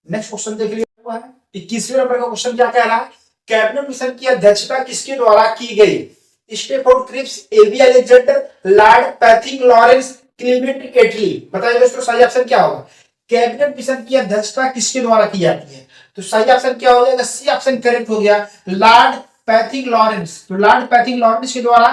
नेक्स्ट क्वेश्चन देख लिया है। 21वें नंबर का क्वेश्चन क्या कह रहा है? कैबिनेट मिशन की अध्यक्षता किसके द्वारा की गई? Stafford Cripps, A V Alexander, Lord Pethick Lawrence, Clement Attlee. बताइए दोस्तों सही ऑप्शन क्या होगा? कैबिनेट मिशन की अध्यक्षता किसके द्वारा की जाती है? तो सही ऑप्शन क्या हो जाएगा? सी ऑप्शन करेक्ट हो गया, लॉर्ड पैथिंग लॉरेंस। तो लॉर्ड पैथिंग लॉरेंस के द्वारा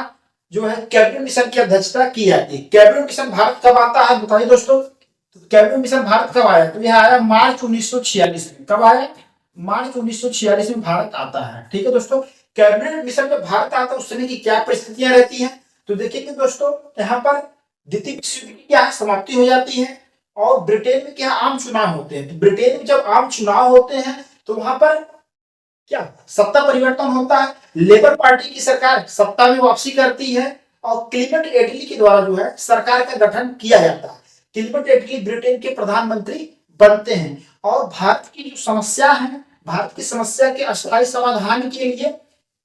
जो है कैबिनेट मिशन की अध्यक्षता की जाती है। कैबिनेट मिशन भारत कब आता है बताइए दोस्तों? तो कैबिनेट मिशन भारत कब आया? तो यह आया मार्च 1946 में। कब आया? मार्च 1946 में भारत आता है। ठीक है दोस्तों, कैबिनेट मिशन में भारत आता है उस समय की क्या परिस्थितियां रहती हैं? तो देखिए कि दोस्तों यहाँ पर द्वितीय विश्व युद्ध की क्या समाप्ति हो जाती है और ब्रिटेन में क्या आम चुनाव होते हैं। तो ब्रिटेन में जब आम चुनाव होते हैं तो वहां पर क्या सत्ता परिवर्तन होता है, लेबर पार्टी की सरकार सत्ता में वापसी करती है और क्लीमेंट एटली के द्वारा जो है सरकार का गठन किया जाता है। क्लीमेंट एटली ब्रिटेन के प्रधानमंत्री बनते हैं और भारत की जो समस्या है, भारत की समस्या के अस्थायी समाधान के लिए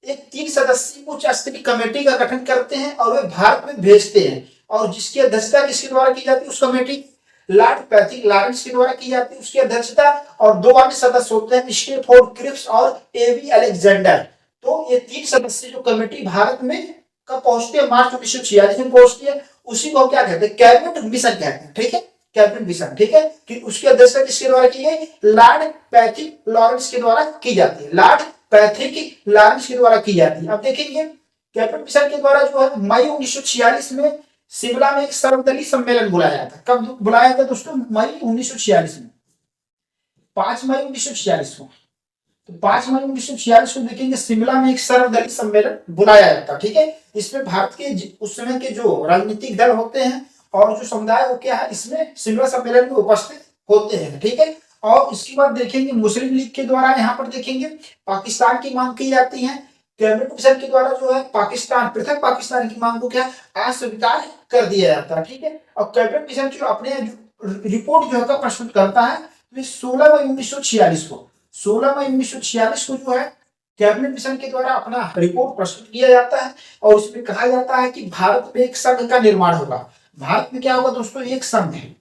एक 3 सदस्यीय उच्च स्तरीय कमेटी का गठन करते हैं और वे भारत में भेजते हैं। और जिसकी अध्यक्षता किसके द्वारा की जाती है? उस कमेटी लॉर्ड पैथिंग लॉरेंस के द्वारा की जाती है उसकी अध्यक्षता। और 2 अन्य सदस्य होते हैं स्टेफोर्ड क्रिप्स और एबी अलेक्जेंडर। तो ये 3 सदस्य जो कमेटी भारत में कब पहुंचती है? मार्च 1946 में पहुंचती है। उसी को क्या कहते हैं? कैबिनेट मिशन कहते हैं। ठीक है, कैबिनेट मिशन। ठीक है, कि उसकी अध्यक्षता किसके द्वारा की गई? लॉर्ड पैथिंग लॉरेंस के द्वारा की जाती है। लॉर्ड पैथिंग लॉरेंस के द्वारा की जाती है। अब देखेंगे कैबिनेट मिशन के द्वारा जो है मई 1946 में शिमला में एक सर्वदलीय सम्मेलन बुलाया था। कब बुलाया था दोस्तों? मई 1946 में, 5 मई 1946 को। तो 5 मई 1946 को देखेंगे शिमला में एक सर्वदलीय सम्मेलन बुलाया जाता। ठीक है, इसमें भारत के उस समय के जो राजनीतिक दल होते हैं और जो समुदाय वो क्या है इसमें शिमला सम्मेलन में उपस्थित होते हैं। ठीक है, और इसके बाद देखेंगे मुस्लिम लीग के द्वारा यहाँ पर देखेंगे पाकिस्तान की मांग की जाती है। कैबिनेट मिशन के द्वारा जो है पाकिस्तान पृथक पाकिस्तान की मांग को क्या अस्वीकार कर दिया जाता है। ठीक है, और कैबिनेट मिशन जो अपने रिपोर्ट जो है प्रस्तुत करता है तो 16 मई 1946 को 16 मई 1946 को जो है कैबिनेट मिशन के द्वारा अपना रिपोर्ट प्रस्तुत किया जाता है और उसमें कहा जाता है कि भारत में एक संघ का निर्माण होगा। भारत में क्या होगा दोस्तों? एक संघ है।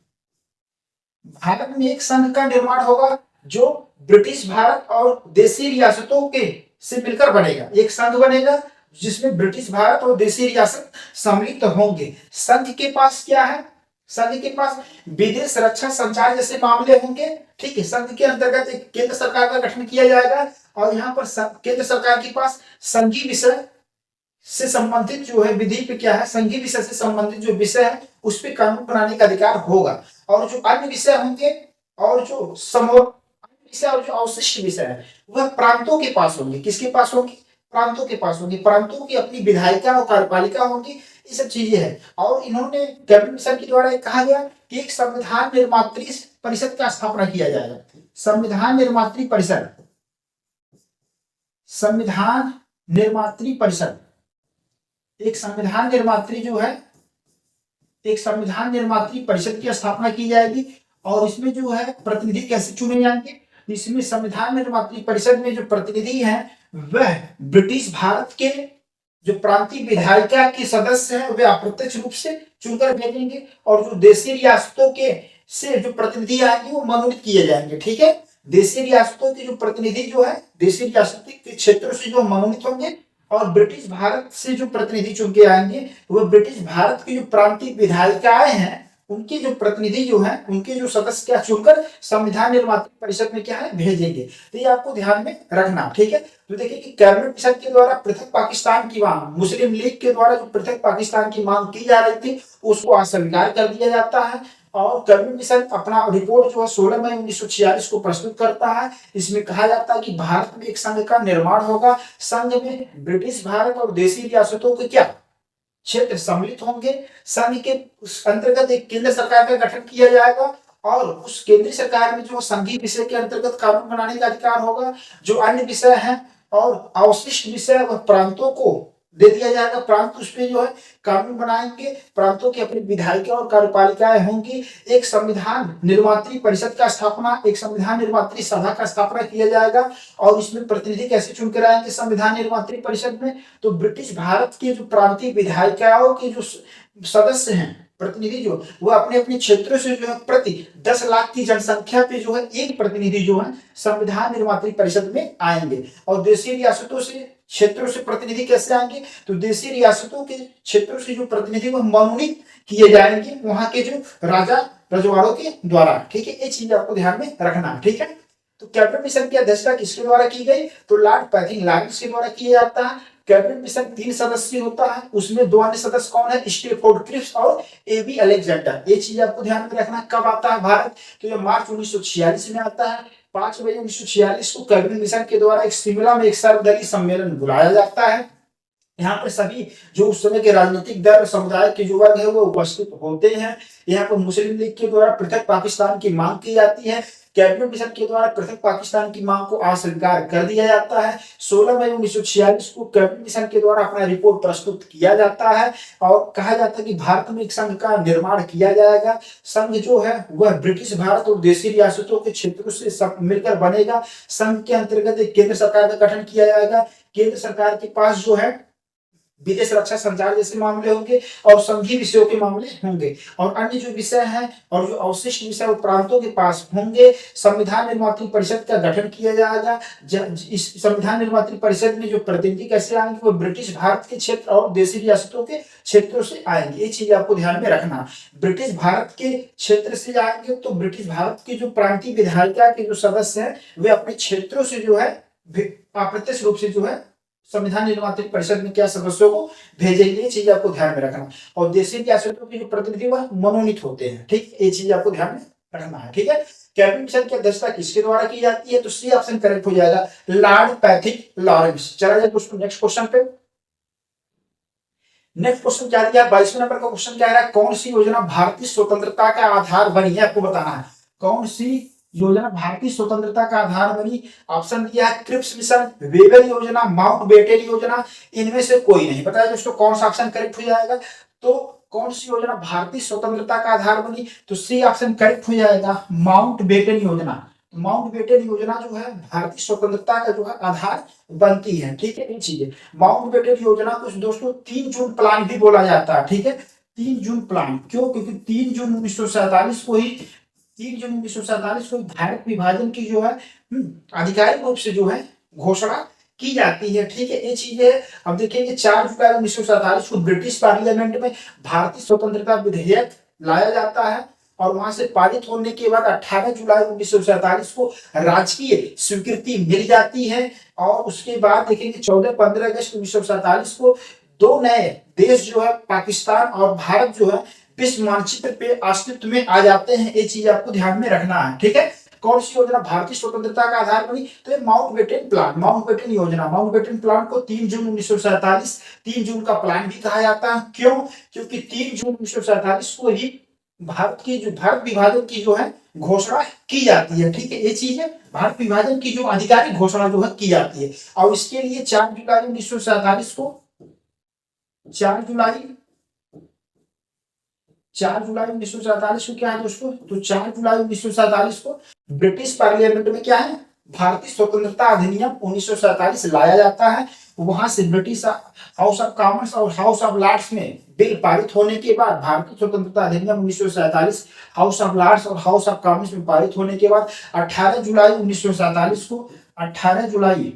भारत में एक संघ का निर्माण होगा जो ब्रिटिश भारत और देशी रियासतों के से मिलकर बनेगा। एक संघ बनेगा जिसमें ब्रिटिश भारत और देशी रियासत सम्मिलित होंगे। संघ के पास क्या है? संघ के पास विदेश, रक्षा, संचार जैसे मामले होंगे। ठीक है, संघ के अंतर्गत एक केंद्र सरकार का गठन किया जाएगा और यहाँ पर केंद्र सरकार के पास संघीय विषय से संबंधित जो है विधि पे क्या है? संघीय विषय से संबंधित जो विषय है उस पर कानून बनाने का अधिकार होगा। और जो अन्य विषय होंगे और जो विषय और जो अवशिष्ट विषय है वह प्रांतों के पास होंगे। किसके पास होंगे? प्रांतों के पास होंगे। प्रांतों की अपनी विधायिका और कार्यपालिका होंगी। ये सब चीजें हैं। और इन्होंने कैबिनेट मिशन के द्वारा कहा गया कि एक संविधान निर्मात्री परिषद का स्थापना किया जाएगा। संविधान निर्मात्री परिषद, संविधान निर्मात्री परिषद, एक संविधान निर्मात्री जो है एक संविधान निर्मात्री परिषद की स्थापना की जाएगी। और इसमें जो है प्रतिनिधि कैसे चुने जाएंगे? इसमें संविधान निर्मात्री परिषद में जो प्रतिनिधि हैं वह ब्रिटिश भारत के जो प्रांतीय विधायिका के सदस्य हैं वे अप्रत्यक्ष रूप से चुनकर भेजेंगे और जो देशी रियासतों के से जो प्रतिनिधि आएंगे वो मनोनीत किए जाएंगे। ठीक है, देशी रियासतों के जो प्रतिनिधि जो है देशी रियासती के क्षेत्रों से जो मनोनीत होंगे और ब्रिटिश भारत से जो प्रतिनिधि चुन के आएंगे वह ब्रिटिश भारत की जो प्रांतीय विधायिकाएं हैं उनके जो प्रतिनिधि जो हैं उनके जो सदस्य क्या चुनकर संविधान निर्मात्री परिषद में क्या है भेजेंगे। तो ये आपको ध्यान में रखना। ठीक है, तो देखिए कि कैबिनेट मिशन के द्वारा पृथक पाकिस्तान की मांग, मुस्लिम लीग के द्वारा जो पृथक पाकिस्तान की मांग की जा रही थी उसको अस्वीकार कर दिया जाता है और कैबिनेट मिशन अपना रिपोर्ट जो है 16 मई 1946 को प्रस्तुत करता है। इसमें कहा जाता है कि भारत में एक संघ का निर्माण होगा। संघ में ब्रिटिश भारत और देशी रियासतों के क्या क्षेत्र सम्मिलित होंगे। संघ के उस अंतर्गत एक केंद्र सरकार का गठन किया जाएगा और उस केंद्रीय सरकार में जो संघीय विषय के अंतर्गत कानून बनाने का अधिकार होगा। जो अन्य विषय हैं और अवशिष्ट विषय वह प्रांतों को दे दिया जाएगा। प्रांत उस पे जो है कानून बनाएंगे। प्रांतों की अपनी विधायिका और कार्यपालिकाएं होंगी। एक संविधान निर्मात्री परिषद का स्थापना, एक संविधान निर्मात्री सभा का स्थापना किया जाएगा। और इसमें प्रतिनिधि कैसे चुनकर आएंगे संविधान निर्मात्री परिषद में, तो ब्रिटिश भारत के जो प्रांतीय विधायिकाओं के जो सदस्य हैं, प्रतिनिधि जो वो अपने अपने क्षेत्रों से जो है प्रति 10 लाख की जनसंख्या पे जो है एक प्रतिनिधि जो है संविधान निर्मात्री परिषद में आएंगे। और देशी रियासतों से क्षेत्रों से प्रतिनिधि कैसे आएंगे, तो देशी रियासतों के क्षेत्रों से जो प्रतिनिधि वो मनोनीत किए जाएंगे वहां के जो राजा रजवाड़ों के द्वारा। ठीक है, ये चीज आपको ध्यान में रखना। ठीक है, तो कैबिनेट मिशन की अध्यक्षता किसके द्वारा की गई, तो लॉर्ड पैथिंग लॉरेंस के द्वारा किया जाता है। कैबिनेट मिशन 3 सदस्य होता है, उसमें 2 अन्य सदस्य कौन है, स्टेफोर्ड क्रिप्स और एबी अलेक्जेंडर। ये चीज आपको ध्यान में रखना। कब आता है भारत, तो ये मार्च 1946 में आता है। 5 मई 1946 को कैबिनेट मिशन के द्वारा एक शिमला में एक सर्वदलीय सम्मेलन बुलाया जाता है। यहाँ पर सभी जो उस समय के राजनीतिक दल समुदाय के जो वर्ग है वो उपस्थित होते हैं। यहाँ पर मुस्लिम लीग के द्वारा पृथक पाकिस्तान की मांग की जाती है। कैबिनेट मिशन के द्वारा पृथक पाकिस्तान की मांग को अस्वीकार कर दिया जाता है। 16 मई 1946 को कैबिनेट मिशन के द्वारा अपना रिपोर्ट प्रस्तुत किया जाता है और कहा जाता है कि भारत में एक संघ का निर्माण किया जाएगा। संघ जो है वह ब्रिटिश भारत और देशी रियासतों के क्षेत्रों से सब मिलकर बनेगा। संघ के अंतर्गत एक केंद्र सरकार का गठन किया जाएगा। केंद्र सरकार के पास जो है विदेश रक्षा संचार जैसे मामले होंगे और संघीय विषयों के मामले होंगे और अन्य जो विषय हैं और जो अवशिष्ट विषय वो प्रांतों के पास होंगे। संविधान निर्मात्री परिषद का गठन किया जाएगा। इस संविधान निर्मात्री परिषद में जो प्रतिनिधि कैसे आएंगे वो ब्रिटिश भारत के क्षेत्र और देशी रियासतों के क्षेत्रों से आएंगे। ये चीज आपको ध्यान में रखना। ब्रिटिश भारत के क्षेत्र से आएंगे तो ब्रिटिश भारत के जो प्रांतीय विधायिका के जो सदस्य हैं वे अपने क्षेत्रों से जो है अप्रत्यक्ष रूप से जो है संविधान निर्मात्री परिषद में क्या सदस्यों को भेजेंगे। ये चीज आपको ध्यान में रखना। और देशी रियासतों के जो प्रतिनिधि वह मनोनीत होते हैं। ठीक, ये चीज आपको ध्यान में रखना है। ठीक है, कैबिनेट मिशन की अध्यक्षता किसके द्वारा की जाती है, तो सी ऑप्शन करेक्ट हो जाएगा, लॉर्ड पैथिंग लॉरेंस। चला जाए दोस्तों नेक्स्ट क्वेश्चन पे। नेक्स्ट क्वेश्चन क्या दिया, 22वें नंबर का क्वेश्चन क्या है, कौन सी योजना भारतीय स्वतंत्रता का आधार बनी है, आपको बताना है कौन सी योजना भारतीय स्वतंत्रता का आधार बनी। ऑप्शन दिया है क्रिप्स मिशन, वेबल योजना, माउंटबेटन योजना, इनमें से कोई नहीं। बताया दोस्तों कौन सा ऑप्शन करेक्ट हो जाएगा, तो कौन सी योजना भारतीय स्वतंत्रता का आधार बनी, तो सी ऑप्शन करेक्ट हो जाएगा, माउंटबेटन योजना। माउंटबेटन योजना जो है भारतीय स्वतंत्रता का जो है आधार बनती है। ठीक है, ये चीजें माउंटबेटन योजना को दोस्तों 3 जून प्लान भी बोला जाता है। ठीक है, 3 जून प्लान क्यों, क्योंकि 3 जून 1947 को ही 3 जून 1947 को भारत विभाजन की जो है आधिकारिक रूप से जो है घोषणा की जाती है। ठीक है, ये चीज है। अब देखेंगे 4 जुलाई 1947 को ब्रिटिश पार्लियामेंट में भारतीय स्वतंत्रता विधेयक लाया जाता है और वहां से पारित होने के बाद 18 जुलाई 1947 को राजकीय स्वीकृति मिल जाती है। और उसके बाद देखेंगे 14-15 अगस्त 1947 को 2 नए देश जो है पाकिस्तान और भारत जो है विश्व मानचित्र पे अस्तित्व में आ जाते हैं। ये चीज आपको ध्यान में रखना है। ठीक है, कौन सी योजना भारतीय स्वतंत्रता का आधार बनी, तो ये माउंटबेटन प्लान, माउंटबेटन योजना। माउंटबेटन प्लान को 3 जून 1947 3 जून का प्लान भी कहा जाता है। क्यों, क्योंकि 3 जून 1947 को ही भारत की जो भारत विभाजन की जो है घोषणा की जाती है। ठीक है, ये चीज है, भारत विभाजन की जो आधिकारिक घोषणा जो है की जाती है। और इसके लिए 4 जुलाई 1947 को 4 जुलाई 1947 को क्या है दोस्तों, तो 4 जुलाई 1947 को ब्रिटिश पार्लियामेंट में क्या है भारतीय स्वतंत्रता अधिनियम 1947 लाया जाता है। वहां से ब्रिटिश हाउस ऑफ कॉमन्स और हाउस ऑफ लॉर्ड्स में बिल पारित होने के बाद भारतीय स्वतंत्रता अधिनियम 1947 हाउस ऑफ लॉर्ड्स और हाउस ऑफ कॉमन्स में पारित होने के बाद 18 जुलाई 1947 को 18 जुलाई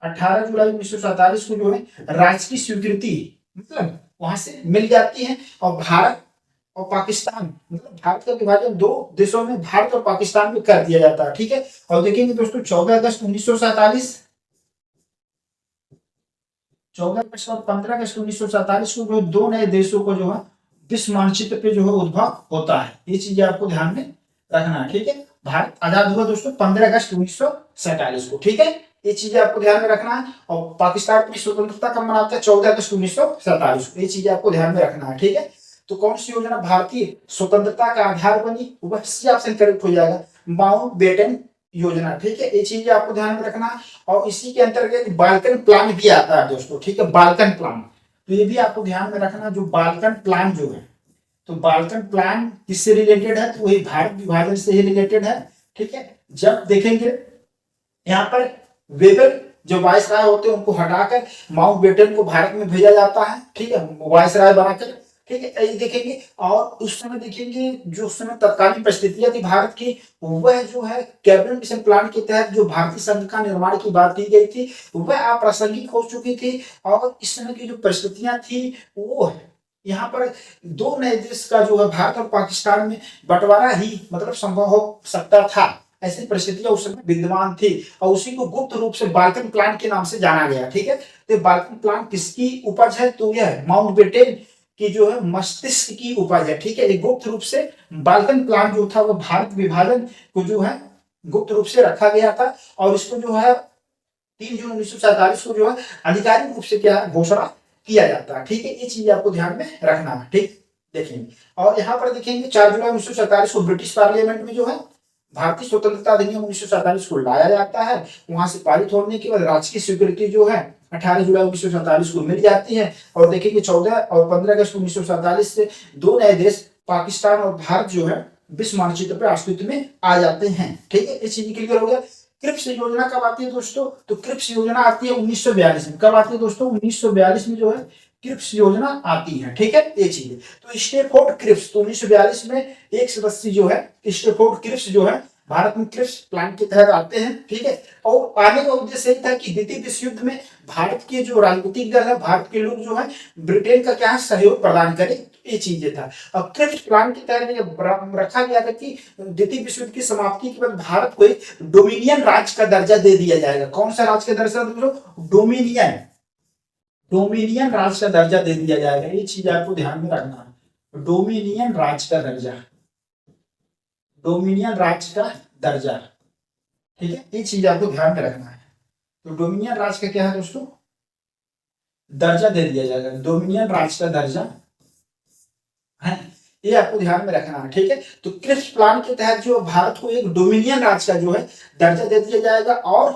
1947 को जो है राजकीय स्वीकृति मतलब वहां से मिल जाती है। और भारत और पाकिस्तान मतलब भारत का विभाजन 2 देशों में भारत और पाकिस्तान में कर दिया जाता है। ठीक है, और देखेंगे दोस्तों 14 अगस्त 1947 14 अगस्त और 15 अगस्त 1947 को जो दो नए देशों को जो है विश्व मानचित्र पे जो है उद्भव होता है। ये चीजें आपको ध्यान में रखना है, ठीक है। भारत आजाद हुआ दोस्तों 15 अगस्त 1947 को, ठीक है। ये चीजें आपको ध्यान में रखना है। और पाकिस्तान अपनी स्वतंत्रता कब मनाता है? 14 अगस्त 1947 को। ये चीजें आपको ध्यान में रखना है, ठीक है। तो कौन सी योजना भारतीय स्वतंत्रता का आधार बनी? वह सी ऑप्शन करेक्ट हो जाएगा, माउंटबेटन योजना, ठीक है। ये चीजें आपको ध्यान में रखना है। और इसी के अंतर्गत बाल्कन प्लान भी आता है दोस्तों, ठीक है, बाल्कन प्लान। तो ये भी आपको ध्यान में रखना, जो बाल्कन प्लान जो है, तो बाल्कन प्लान किससे रिलेटेड है? तो वही भारत विभाजन से ही रिलेटेड है, ठीक है। जब देखेंगे यहाँ पर वेबर जो वायसराय होते हैं उनको हटाकर माउंटबेटन को भारत में भेजा जाता है, ठीक है, वायसराय बनाकर, ठीक है। ये देखेंगे। और उस समय देखेंगे जो उस समय तत्कालीन परिस्थितियां थी भारत की, वह जो है कैबिनेट मिशन प्लान के तहत जो भारतीय संघ का निर्माण की बात की गई थी वह अप्रासंगिक हो चुकी थी। और इस समय की जो परिस्थितियां थी वो यहाँ पर दो नए देश का जो है भारत और पाकिस्तान में बंटवारा ही मतलब संभव हो सकता था। ऐसी परिस्थितियां उस समय विद्यमान थी और उसी को गुप्त रूप से बाल्कन प्लान के नाम से जाना गया, ठीक है। तो बाल्कन प्लान किसकी उपज है? तो यह माउंटबेटन की जो है मस्तिष्क की उपज है, ठीक है। ये गुप्त रूप से बाल्कन प्लान जो था वो भारत विभाजन को जो है गुप्त रूप से रखा गया था। और इसको जो है 3 जून 1947 को जो है आधिकारिक रूप से क्या घोषणा किया जाता है, ठीक है। ये चीज आपको ध्यान में रखना है, ठीक। देखेंगे। और यहाँ पर देखेंगे 4 जुलाई 1947 को ब्रिटिश पार्लियामेंट में जो है भारतीय स्वतंत्रता अधिनियम 1947 को लाया जाता है। वहां से पारित होने के बाद राजकीय स्वीकृति जो है 18 जुलाई 1947 को मिल जाती है। और देखिए 14 और 15 अगस्त 1947 से दो नए देश पाकिस्तान और भारत जो है विश्व मानचित्र पर अस्तित्व में आ जाते हैं, ठीक है। ये चीज क्लियर हो गया। क्रिप्स योजना कब आती है दोस्तों? तो क्रिप्स योजना आती है 1942 में। कब आती है दोस्तों? 1942 में जो है क्रिप्स योजना आती है, ठीक है। ये चीज तो स्टेफोर्ड क्रिप्स, तो 1942 में एक सदस्य जो है स्टेफोर्ड क्रिप्स जो है भारत में क्रिप्स प्लान के तहत आते हैं, ठीक है। और आने का उद्देश्य यही था कि द्वितीय विश्व युद्ध में भारत के जो राजनीतिक दल है, भारत के लोग जो है ब्रिटेन का क्या है सहयोग प्रदान करें, ये चीजें था। और क्रिप्स प्लान के तहत रखा गया था कि द्वितीय विश्व युद्ध की समाप्ति के बाद भारत को एक डोमिनियन राज्य का दर्जा दे दिया जाएगा। कौन सा राज्य का दर्जा? डोमिनियन, डोमिनियन राज्य का दर्जा दे दिया जाएगा। ये चीज आपको ध्यान में रखना है, डोमिनियन राज्य का दर्जा, डोमिनियन राज्य का दर्जा, ठीक है। ये चीज आपको ध्यान में रखना है। तो डोमिनियन राज्य का क्या है दोस्तों? दर्जा दे दिया जाएगा, डोमिनियन राज्य का दर्जा है, ये आपको ध्यान में रखना है, ठीक है। तो क्रिप्स प्लान के तहत जो भारत को एक डोमिनियन राज्य का जो है दर्जा दे दिया जाएगा और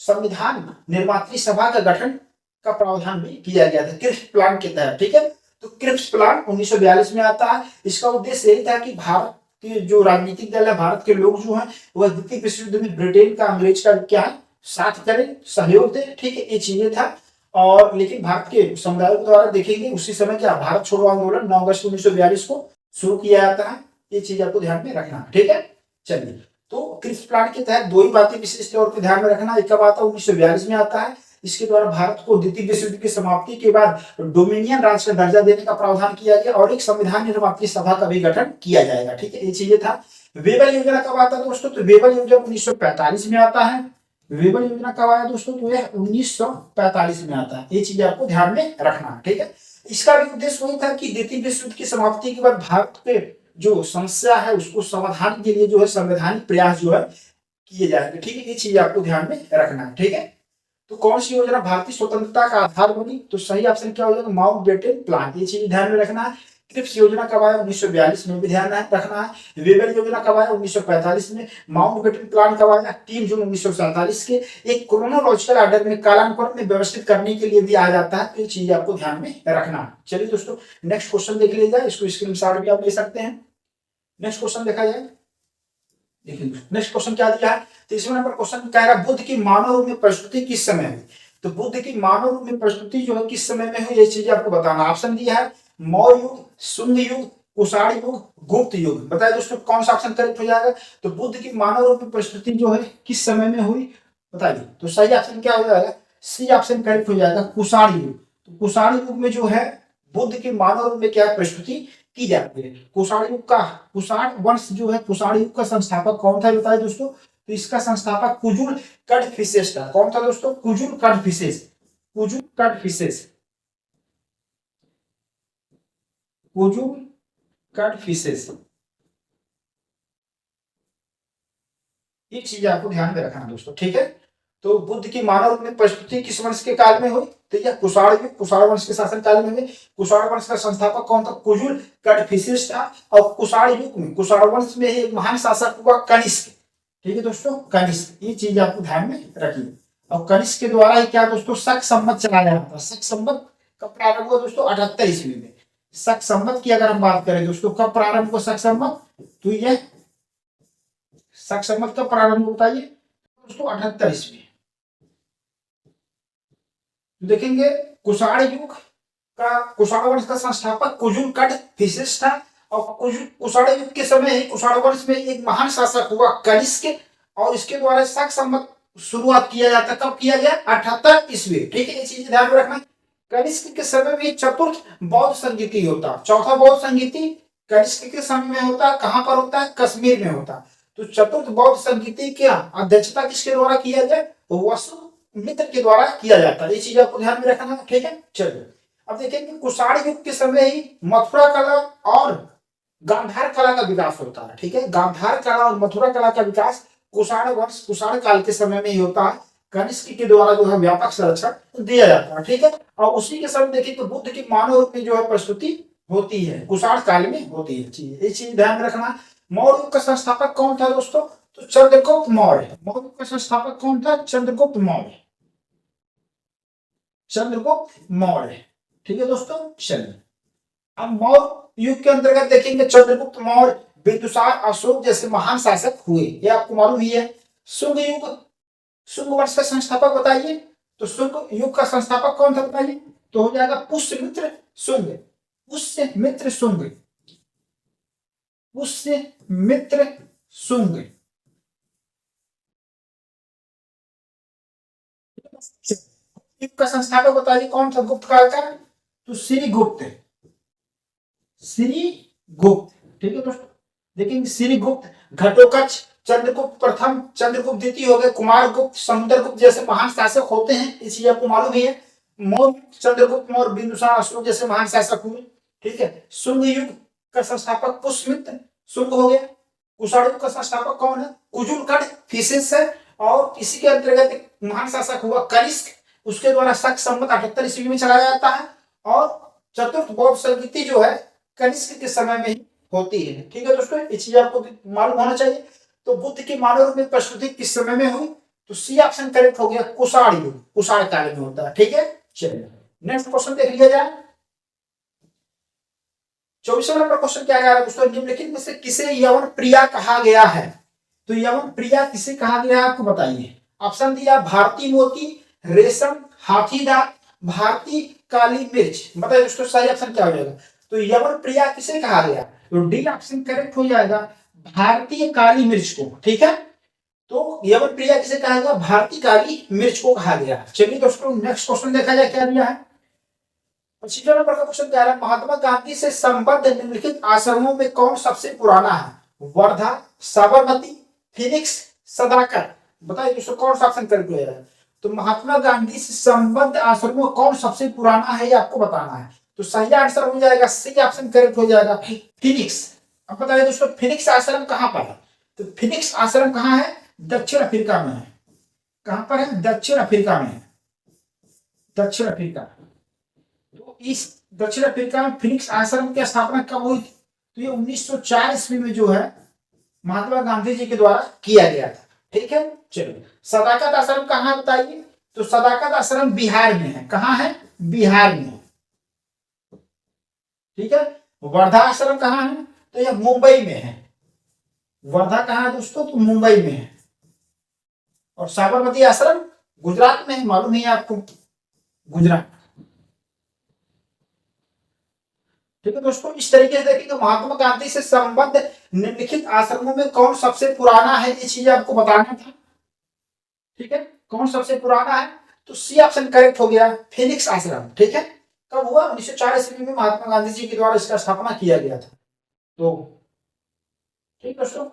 संविधान निर्मात्री सभा का गठन का प्रावधान भी किया गया था क्रिप्स प्लान के तहत, ठीक है। तो क्रिप्स प्लान 1942 में आता है। इसका उद्देश्य यही था कि भारत के जो राजनीतिक दल है, भारत के लोग जो हैं वह द्वितीय विश्व युद्ध में ब्रिटेन का अंग्रेज का क्या है साथ करें, सहयोग दे, ठीक है। ये चीजें था। और लेकिन भारत के समुदायों के द्वारा देखेंगे उसी समय क्या भारत छोड़ो आंदोलन 9 अगस्त 1942 को शुरू किया जाता है। ये चीज आपको ध्यान में रखना है, ठीक है। चलिए, तो क्रिप्स प्लान के तहत दो ही बातें विशेष तौर पर ध्यान में रखना। एक कब आता है? 1942 में आता है। इसके द्वारा भारत को द्वितीय विश्व युद्ध की समाप्ति के बाद डोमिनियन राज्य का दर्जा देने का प्रावधान किया गया और एक संविधान निर्मात्री सभा का भी गठन किया जाएगा, ठीक है। ये चीजें था। वेबल योजना कब आता है दोस्तों? तो वेबल योजना 1945 में आता है। वेबल योजना कब आया दोस्तों? तो यह 1945 में आता है। ये चीज आपको ध्यान में रखना है, ठीक है। इसका भी उद्देश्य वही था कि द्वितीय विश्व युद्ध की समाप्ति के बाद भारत पे जो समस्या है उसको समाधान के लिए जो है संवैधानिक प्रयास जो है किए जाएंगे, ठीक है। ये चीज आपको ध्यान में रखना है, ठीक है। तो कौन सी योजना भारतीय स्वतंत्रता का आधार बनी? तो सही ऑप्शन क्या हो जाएगा? Mountbatten plan. ये चीज ध्यान में रखना है। क्रिप्स योजना कब आया? 1942 में भी ध्यान रखना है। वेबल योजना कब आया? 1945 में। माउंटबेटन प्लान कब आया? 3 जून 1947 के। एक क्रोनोलॉजिकल ऑर्डर में कालानुक्रम में व्यवस्थित करने के लिए भी आ जाता है। तो ये चीज आपको ध्यान में रखना है। चलिए दोस्तों, नेक्स्ट क्वेश्चन देख लीजिए। इसको स्क्रीनशॉट भी आप ले सकते हैं। नेक्स्ट क्वेश्चन देखा जाए। देखिए नेक्स्ट क्वेश्चन क्या दिया है? तीसरे नंबर क्वेश्चन कह रहा है बुद्ध की मानव रूप में प्रस्तुति किस समय हुई? तो बुद्ध की मानव रूप में प्रस्तुति जो है किस समय में हुई, ये चीज आपको बताना। ऑप्शन दिया है मौर्य युग, शुंग युग, कुषाण युग, गुप्त युग। बताइए दोस्तों कौन सा ऑप्शन करेक्ट हो जाएगा? तो बुद्ध की मानव रूप में प्रस्तुति जो है किस समय में हुई बताइए। तो सही ऑप्शन क्या हो जाएगा? सी ऑप्शन करेक्ट हो जाएगा, कुषाण युग। तो कुषाण युग में जो है बुद्ध की मानव रूप में क्या प्रस्तुति की जाती है। कुषाण युग का, कुषाण वंश जो है, कुषाण युग का संस्थापक कौन था बताइए दोस्तों? तो इसका संस्थापक कुजुल कड़फिसेस था। कौन था दोस्तों? कुजुल कड़फिसेस। कुजुल कैटफिशेस, कुजुल कैटफिशेस, ये चीज आपको ध्यान में रखना दोस्तों, ठीक है। तो बुद्ध की मानव रूप में प्रस्तुति किस वंश के काल में हुई? तो यह कुषाण युग, कुषाण वंश के शासन काल में हुई। कुषाण वंश का संस्थापक कौन था? कुजुल कैटफिशेस था। और कुषाण युग में, कुषाण वंश में एक महान शासक हुआ कनिष्क, ठीक है दोस्तों, कनिष्क। ये चीज आपको ध्यान में रखिए। और कनिष्क के द्वारा ही क्या दोस्तों, शक संवत चलाया जाता। शक संवत कब प्रारंभ हुआ दोस्तों? 78 ईस्वी में। शक संवत की अगर हम बात करें दोस्तों, कब प्रारंभ हुआ शक संवत? तो ये शक संवत कब प्रारंभ होता है दोस्तों? 78 ईस्वी। देखेंगे कुषाण युग का, कुषाण वंश का संस्थापक कुजुल कैटफिशेस था। और कुषाण युग के समय ही कुषाण वंश में एक महान शासक हुआ कनिष्क, और इसके द्वारा शक संवत शुरुआत किया जाता। कब किया गया? 78 ईस्वी, ठीक है। ये चीज ध्यान में रखना। कनिष्क के समय में चतुर्थ बौद्ध संगीति होता, चौथा बौद्ध संगीति कनिष्क के समय में होता। कहां पर होता है? कश्मीर में होता। तो चतुर्थ बौद्ध संगीति की अध्यक्षता किसके द्वारा किया गया? वसुमित्र के द्वारा किया जाता है। ये चीज आपको ध्यान में रखना है, ठीक है। चलिए अब देखेंगे कुषाण युग के समय ही मथुरा कला और गांधार कला का विकास होता है, ठीक है। गांधार कला और मथुरा कला का विकास कुषाण वंश, कुषाण काल के समय में ही होता है। कनिष्क के द्वारा जो है व्यापक संरक्षण दिया जाता है, ठीक है। और उसी के समय देखिए तो बुद्ध की मानव रूप में जो है प्रस्तुति होती है, कुषाण काल में होती है। ये चीज ध्यान में रखना। मौर्य युग का संस्थापक कौन था दोस्तों? तो चंद्रगुप्त मौर्य। मौर्य युग का संस्थापक कौन था? चंद्रगुप्त मौर्य, चंद्रगुप्त मौर्य, ठीक है दोस्तों। चलिए अब मौर्य युग के अंतर्गत देखेंगे चंद्रगुप्त मौर्य, बिंदुसार, अशोक जैसे महान शासक हुए, ये आपको मालूम ही है। शुंग युग, शुंग वंश का संस्थापक बताइए। तो शुंग युग का संस्थापक कौन था बताइए? तो हो जाएगा पुष्यमित्र शुंग, पुष्यमित्र शुंग, पुष्यमित्र शुंग। युग का संस्थापक बताइए कौन था गुप्त काल का? तो श्रीगुप्त, श्रीगुप्त, ठीक है दोस्तों। देखेंगे श्रीगुप्त, घटोत्कच, चंद्रगुप्त प्रथम, चंद्रगुप्त द्वितीय हो गए, कुमारगुप्त, समुद्रगुप्त जैसे महान शासक होते हैं। इस चीज आपको मालूम ही है। मौर्य, चंद्रगुप्त मौर्य, बिंदुसार, अशोक जैसे महान शासक हुए, ठीक है। शुंग युग का संस्थापक पुष्यमित्र शुंग हो गया। कुषाण युग का संस्थापक कौन है? कुजुल कैटफिशेस है। और इसी के अंतर्गत एक महान शासक हुआ कनिष्क, उसके द्वारा शक संवत 78 ईस्वी में चलाया जाता है। और चतुर्थ बौद्ध संगीति जो है कनिष्क के समय में ही होती है, ठीक है दोस्तों। ये चीज आपको मालूम होना चाहिए। तो बुद्ध की मानव रूप में प्रस्तुति किस समय में हुई? तो सी ऑप्शन करेक्ट हो गया, कुषाण युग, कुषाण काल में होता है, ठीक है। चलिए नेक्स्ट क्वेश्चन देख लिया जाए। 24वां नंबर क्वेश्चन क्या है दोस्तों? निम्नलिखित में से किसे यवन प्रिया कहा गया है? तो यवन प्रिया किसे कहा गया है आपको बताइए। ऑप्शन दिया भारतीय मोती, रेशम, हाथी दांत, भारतीय काली मिर्च। बताइए दोस्तों सही ऑप्शन क्या हो जाएगा? तो यवन प्रिया किसे कहा गया? तो डी ऑप्शन करेक्ट हो जाएगा, भारतीय काली मिर्च को, ठीक है। तो यवन प्रिया किसे कहा गया? भारतीय काली मिर्च को कहा गया। चलिए दोस्तों नेक्स्ट क्वेश्चन देखा जाए क्या दिया है। 25 नंबर का क्वेश्चन कह रहा है महात्मा गांधी से संबद्ध निम्नलिखित आश्रमों में कौन सबसे पुराना है? वर्धा, साबरमती, फिनिक्स, सदाकत। बताइए दोस्तों कौन सा ऑप्शन करेक्ट हो जाएगा? तो महात्मा गांधी से संबद्ध आश्रमों कौन सबसे पुराना है ये आपको बताना है। तो सही आंसर हो जाएगा, सी ऑप्शन करेक्ट हो जाएगा, फिनिक्स। अब बताइए दोस्तों फिनिक्स आश्रम कहां पर है? तो फिनिक्स आश्रम कहां है? दक्षिण अफ्रीका में है। कहां पर है? दक्षिण अफ्रीका में है, दक्षिण अफ्रीका। तो इस दक्षिण अफ्रीका में फिनिक्स आश्रम की स्थापना कब हुई? तो ये 1904 ईस्वी में जो है महात्मा गांधी जी के द्वारा किया गया था, ठीक है। चलिए सदाकत आश्रम कहां बताइए? तो सदाकत आश्रम बिहार में है। कहां है? बिहार में, ठीक है। वर्धा आश्रम कहां है? तो यह मुंबई में है। वर्धा कहां है दोस्तों? तो मुंबई में है। और साबरमती आश्रम गुजरात में है, मालूम है आपको, गुजरात, ठीक है दोस्तों। इस तरीके से देखिए तो महात्मा गांधी से संबद्ध निम्नलिखित आश्रमों में कौन सबसे पुराना है ये चीज आपको बताना था, ठीक है। कौन सबसे पुराना है? तो सी ऑप्शन करेक्ट हो गया, फिनिक्स आश्रम, ठीक है। कब हुआ? 1904 ईस्वी में महात्मा गांधी जी के द्वारा इसका स्थापना किया गया था। तो ठीक दोस्तों